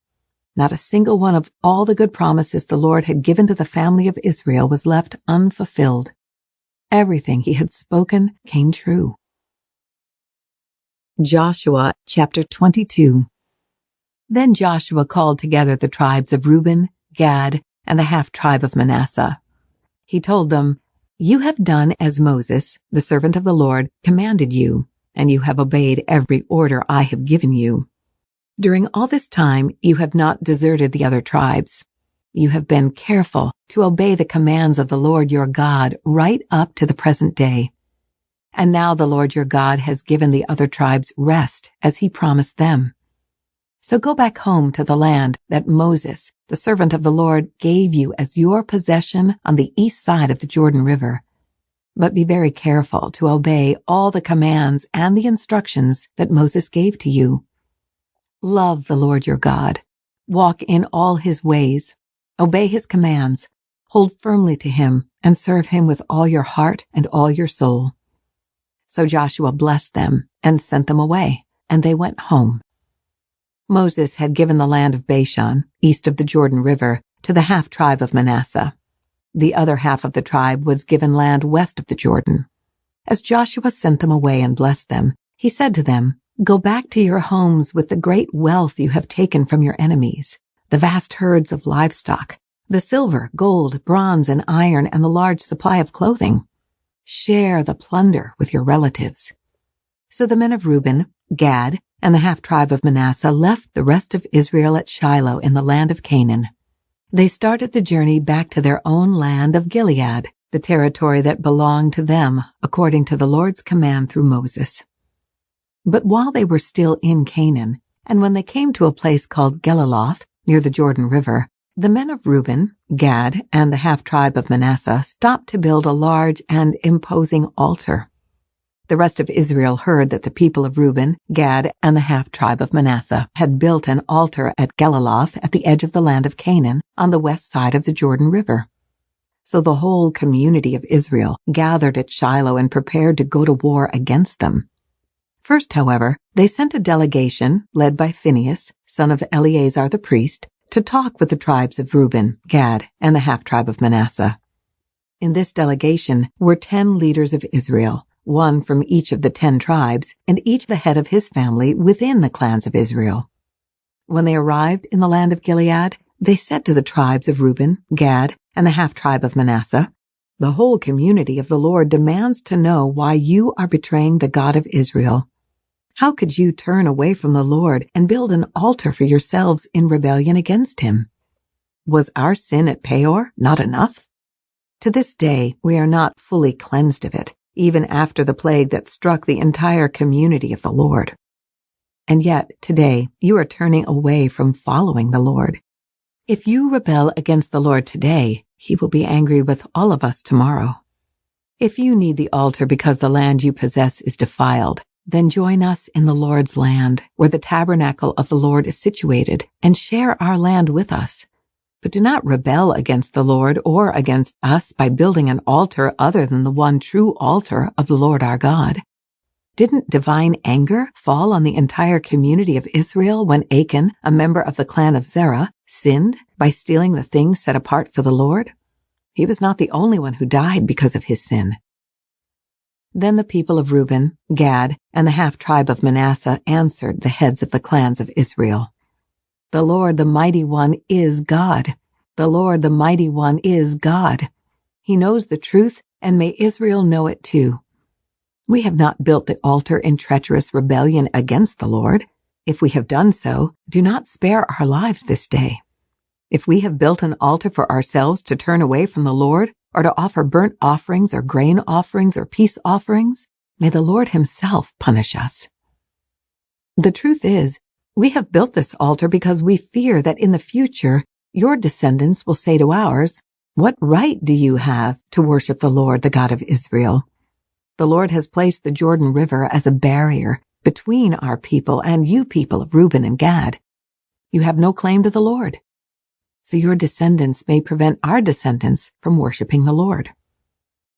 Not a single one of all the good promises the Lord had given to the family of Israel was left unfulfilled. Everything he had spoken came true. Joshua chapter 22. Then Joshua called together the tribes of Reuben, Gad, and the half-tribe of Manasseh. He told them, "You have done as Moses, the servant of the Lord, commanded you, and you have obeyed every order I have given you. During all this time, you have not deserted the other tribes. You have been careful to obey the commands of the Lord your God right up to the present day. And now the Lord your God has given the other tribes rest as he promised them. So go back home to the land that Moses, the servant of the Lord, gave you as your possession on the east side of the Jordan River. But be very careful to obey all the commands and the instructions that Moses gave to you. Love the Lord your God. Walk in all his ways. Obey his commands. Hold firmly to him and serve him with all your heart and all your soul." So Joshua blessed them and sent them away, and they went home. Moses had given the land of Bashan, east of the Jordan River, to the half-tribe of Manasseh. The other half of the tribe was given land west of the Jordan. As Joshua sent them away and blessed them, he said to them, "Go back to your homes with the great wealth you have taken from your enemies, the vast herds of livestock, the silver, gold, bronze, and iron, and the large supply of clothing. Share the plunder with your relatives." So the men of Reuben, Gad, and the half-tribe of Manasseh left the rest of Israel at Shiloh in the land of Canaan. They started the journey back to their own land of Gilead, the territory that belonged to them according to the Lord's command through Moses. But while they were still in Canaan, and when they came to a place called Geliloth, near the Jordan River, the men of Reuben, Gad, and the half-tribe of Manasseh stopped to build a large and imposing altar. The rest of Israel heard that the people of Reuben, Gad, and the half-tribe of Manasseh had built an altar at Geliloth at the edge of the land of Canaan on the west side of the Jordan River. So the whole community of Israel gathered at Shiloh and prepared to go to war against them. First, however, they sent a delegation led by Phinehas, son of Eleazar the priest, to talk with the tribes of Reuben, Gad, and the half-tribe of Manasseh. In this delegation were 10 leaders of Israel, one from each of the 10 tribes, and each the head of his family within the clans of Israel. When they arrived in the land of Gilead, they said to the tribes of Reuben, Gad, and the half-tribe of Manasseh, "The whole community of the Lord demands to know why you are betraying the God of Israel. How could you turn away from the Lord and build an altar for yourselves in rebellion against him? Was our sin at Peor not enough? To this day we are not fully cleansed of it, even after the plague that struck the entire community of the Lord. And yet today you are turning away from following the Lord. If you rebel against the Lord today, he will be angry with all of us tomorrow. If you need the altar because the land you possess is defiled, Then join us in the Lord's land, where the tabernacle of the Lord is situated, and share our land with us. But do not rebel against the Lord or against us by building an altar other than the one true altar of the Lord our God. Didn't divine anger fall on the entire community of Israel when Achan, a member of the clan of Zerah, sinned by stealing the things set apart for the Lord? He was not the only one who died because of his sin. Then the people of Reuben, Gad, and the half-tribe of Manasseh answered the heads of the clans of Israel. The Lord, the Mighty One, is God. The Lord, the Mighty One, is God. He knows the truth, and may Israel know it too. We have not built the altar in treacherous rebellion against the Lord. If we have done so, do not spare our lives this day. If we have built an altar for ourselves to turn away from the Lord, or to offer burnt offerings or grain offerings or peace offerings, may the Lord himself punish us. The truth is, we have built this altar because we fear that in the future, your descendants will say to ours, "What right do you have to worship the Lord, the God of Israel? The Lord has placed the Jordan River as a barrier between our people and you people of Reuben and Gad. You have no claim to the Lord. So your descendants may prevent our descendants from worshiping the Lord."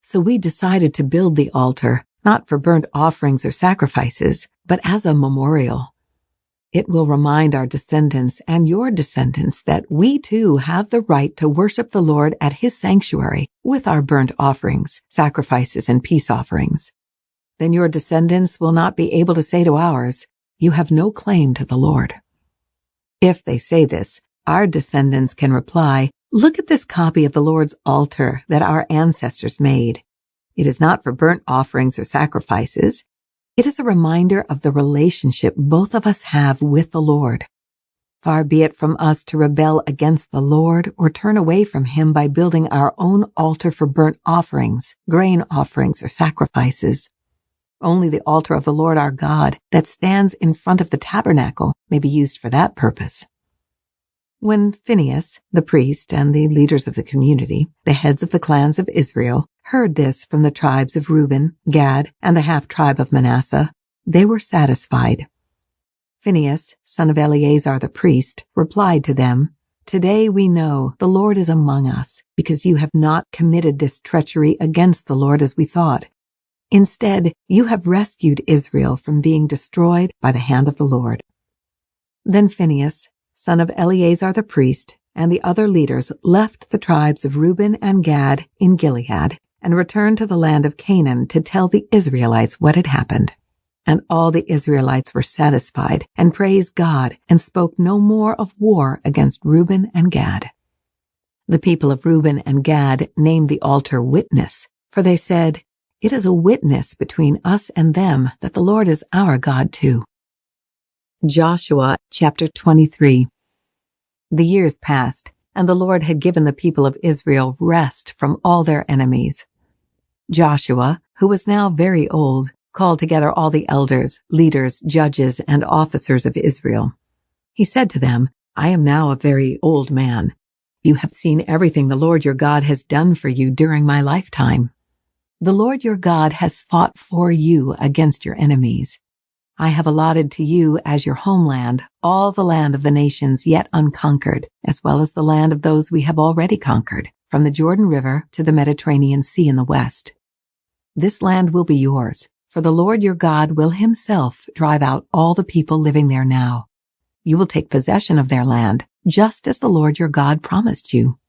So we decided to build the altar, not for burnt offerings or sacrifices, but as a memorial. It will remind our descendants and your descendants that we too have the right to worship the Lord at his sanctuary with our burnt offerings, sacrifices, and peace offerings. Then your descendants will not be able to say to ours, "You have no claim to the Lord." If they say this, our descendants can reply, "Look at this copy of the Lord's altar that our ancestors made. It is not for burnt offerings or sacrifices. It is a reminder of the relationship both of us have with the Lord. Far be it from us to rebel against the Lord or turn away from him by building our own altar for burnt offerings, grain offerings, or sacrifices. Only the altar of the Lord our God that stands in front of the tabernacle may be used for that purpose." When Phinehas, the priest, and the leaders of the community, the heads of the clans of Israel, heard this from the tribes of Reuben, Gad, and the half-tribe of Manasseh, they were satisfied. Phinehas, son of Eleazar the priest, replied to them, "Today we know the Lord is among us, because you have not committed this treachery against the Lord as we thought. Instead, you have rescued Israel from being destroyed by the hand of the Lord." Then Phinehas, son of Eleazar the priest, and the other leaders left the tribes of Reuben and Gad in Gilead and returned to the land of Canaan to tell the Israelites what had happened. And all the Israelites were satisfied and praised God and spoke no more of war against Reuben and Gad. The people of Reuben and Gad named the altar Witness, for they said, "It is a witness between us and them that the Lord is our God too." Joshua chapter 23. The years passed, and the Lord had given the people of Israel rest from all their enemies. Joshua, who was now very old, called together all the elders, leaders, judges, and officers of Israel. He said to them, "I am now a very old man. You have seen everything the Lord your God has done for you during my lifetime. The Lord your God has fought for you against your enemies. I have allotted to you as your homeland all the land of the nations yet unconquered, as well as the land of those we have already conquered, from the Jordan River to the Mediterranean Sea in the west. This land will be yours, for the Lord your God will himself drive out all the people living there now. You will take possession of their land, just as the Lord your God promised you.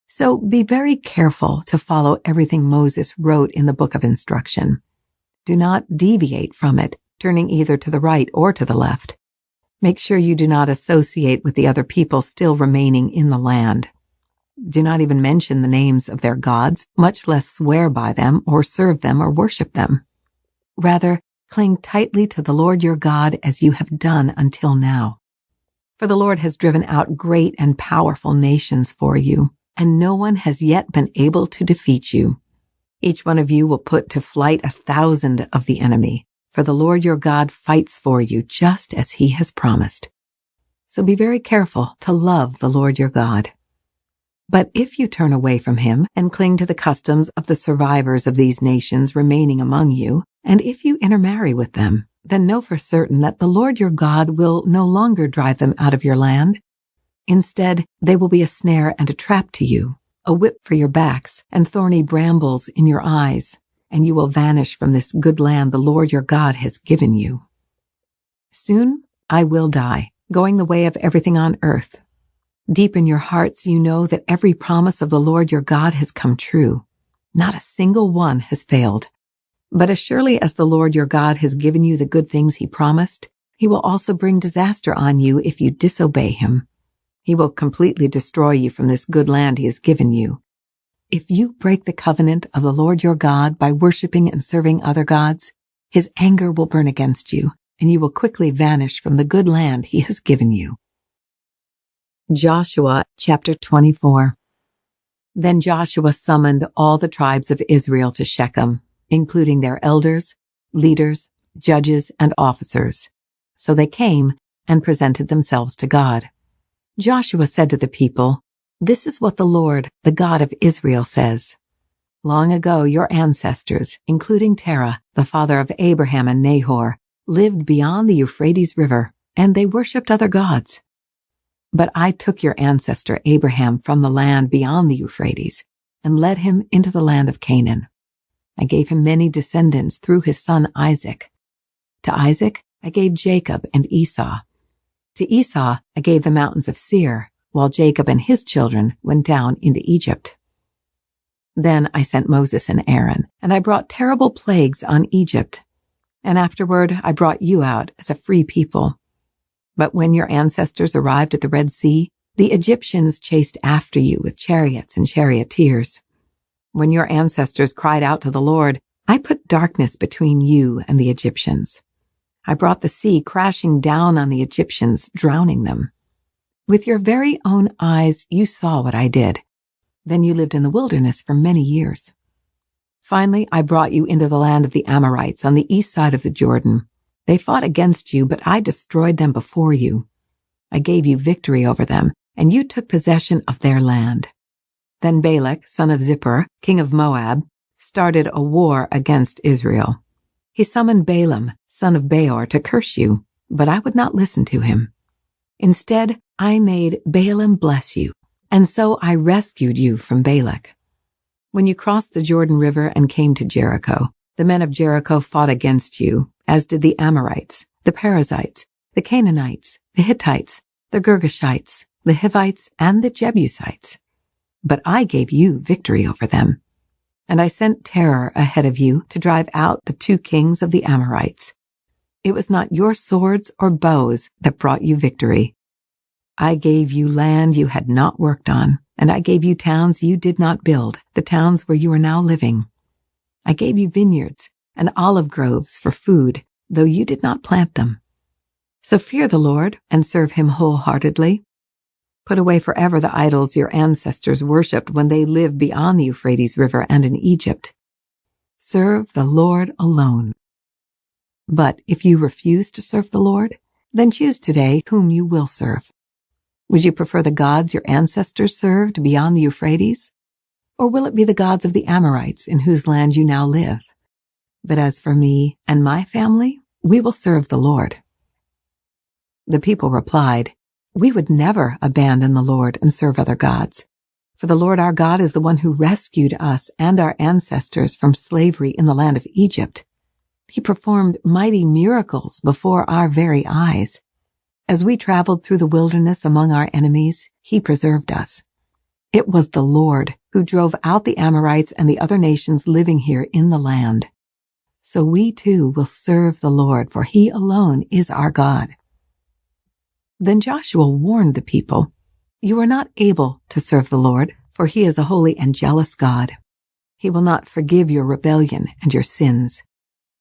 So be very careful to follow everything Moses wrote in the book of instruction. Do not deviate from it, turning either to the right or to the left. Make sure you do not associate with the other people still remaining in the land. Do not even mention the names of their gods, much less swear by them or serve them or worship them. Rather, cling tightly to the Lord your God as you have done until now. For the Lord has driven out great and powerful nations for you, and no one has yet been able to defeat you. Each one of you will put to flight 1,000 of the enemy, for the Lord your God fights for you just as he has promised. So be very careful to love the Lord your God. But if you turn away from him and cling to the customs of the survivors of these nations remaining among you, and if you intermarry with them, then know for certain that the Lord your God will no longer drive them out of your land. Instead, they will be a snare and a trap to you, a whip for your backs, and thorny brambles in your eyes, and you will vanish from this good land the Lord your God has given you. Soon I will die, going the way of everything on earth. Deep in your hearts you know that every promise of the Lord your God has come true. Not a single one has failed. But as surely as the Lord your God has given you the good things he promised, he will also bring disaster on you if you disobey him. He will completely destroy you from this good land he has given you. If you break the covenant of the Lord your God by worshiping and serving other gods, his anger will burn against you, and you will quickly vanish from the good land he has given you. Joshua chapter 24. Then Joshua summoned all the tribes of Israel to Shechem, including their elders, leaders, judges, and officers. So they came and presented themselves to God. Joshua said to the people, "This is what the Lord, the God of Israel, says. Long ago your ancestors, including Terah, the father of Abraham and Nahor, lived beyond the Euphrates River, and they worshipped other gods. But I took your ancestor Abraham from the land beyond the Euphrates and led him into the land of Canaan. I gave him many descendants through his son Isaac. To Isaac I gave Jacob and Esau. To Esau I gave the mountains of Seir, while Jacob and his children went down into Egypt. Then I sent Moses and Aaron, and I brought terrible plagues on Egypt. And afterward I brought you out as a free people. But when your ancestors arrived at the Red Sea, the Egyptians chased after you with chariots and charioteers. When your ancestors cried out to the Lord, I put darkness between you and the Egyptians. I brought the sea crashing down on the Egyptians, drowning them. With your very own eyes you saw what I did. Then you lived in the wilderness for many years. Finally, I brought you into the land of the Amorites on the east side of the Jordan. They fought against you, but I destroyed them before you. I gave you victory over them, and you took possession of their land. Then Balak, son of Zippor, king of Moab, started a war against Israel. He summoned Balaam, son of Beor, to curse you, but I would not listen to him. Instead, I made Balaam bless you, and so I rescued you from Balak. When you crossed the Jordan River and came to Jericho, the men of Jericho fought against you, as did the Amorites, the Perizzites, the Canaanites, the Hittites, the Girgashites, the Hivites, and the Jebusites. But I gave you victory over them. And I sent terror ahead of you to drive out the 2 kings of the Amorites. It was not your swords or bows that brought you victory. I gave you land you had not worked on, and I gave you towns you did not build, the towns where you are now living. I gave you vineyards and olive groves for food, though you did not plant them. So fear the Lord and serve him wholeheartedly. Put away forever the idols your ancestors worshipped when they lived beyond the Euphrates River and in Egypt. Serve the Lord alone. But if you refuse to serve the Lord, then choose today whom you will serve. Would you prefer the gods your ancestors served beyond the Euphrates? Or will it be the gods of the Amorites in whose land you now live? But as for me and my family, we will serve the Lord." The people replied, "We would never abandon the Lord and serve other gods. For the Lord our God is the one who rescued us and our ancestors from slavery in the land of Egypt. He performed mighty miracles before our very eyes. As we traveled through the wilderness among our enemies, he preserved us. It was the Lord who drove out the Amorites and the other nations living here in the land. So we too will serve the Lord, for he alone is our God." Then Joshua warned the people, "You are not able to serve the Lord, for he is a holy and jealous God. He will not forgive your rebellion and your sins.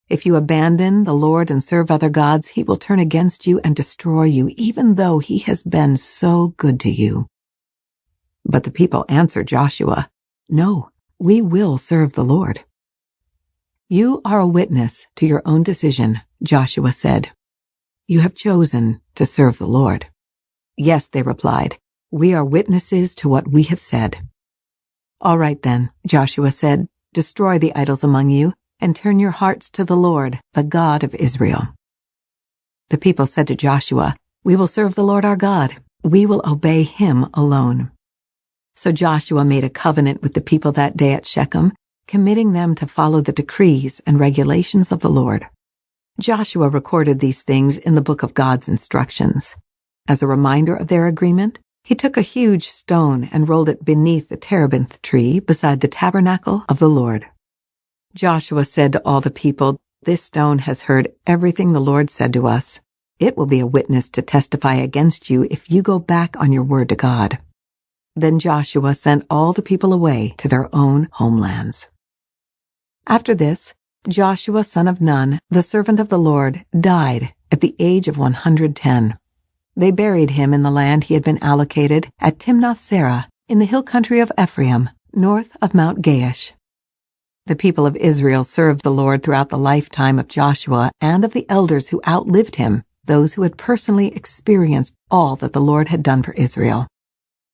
If you abandon the Lord and serve other gods, he will turn against you and destroy you, even though he has been so good to you." But the people answered Joshua, "No, we will serve the Lord." "You are a witness to your own decision," Joshua said. "You have chosen to serve the Lord." "Yes," they replied, "we are witnesses to what we have said." "All right then," Joshua said, "destroy the idols among you and turn your hearts to the Lord, the God of Israel. The people said to Joshua, "We will serve the Lord our God. We will obey him alone." So Joshua made a covenant with the people that day at Shechem, committing them to follow the decrees and regulations of the Lord. Joshua recorded these things in the book of God's instructions. As a reminder of their agreement, he took a huge stone and rolled it beneath the terebinth tree beside the tabernacle of the Lord. Joshua said to all the people, "This stone has heard everything the Lord said to us. It will be a witness to testify against you if you go back on your word to God." Then Joshua sent all the people away to their own homelands. After this, Joshua son of Nun, the servant of the Lord, died at the age of 110. They buried him in the land he had been allocated at Timnath-Serah in the hill country of Ephraim, north of Mount Gaash. The people of Israel served the Lord throughout the lifetime of Joshua and of the elders who outlived him, those who had personally experienced all that the Lord had done for Israel.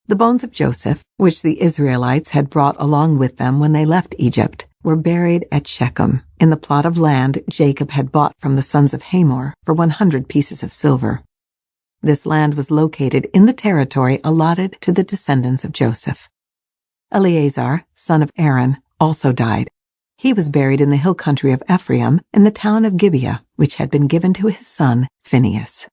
The bones of Joseph, which the Israelites had brought along with them when they left Egypt, were buried at Shechem, in the plot of land Jacob had bought from the sons of Hamor for 100 pieces of silver. This land was located in the territory allotted to the descendants of Joseph. Eleazar, son of Aaron, also died. He was buried in the hill country of Ephraim in the town of Gibeah, which had been given to his son Phinehas.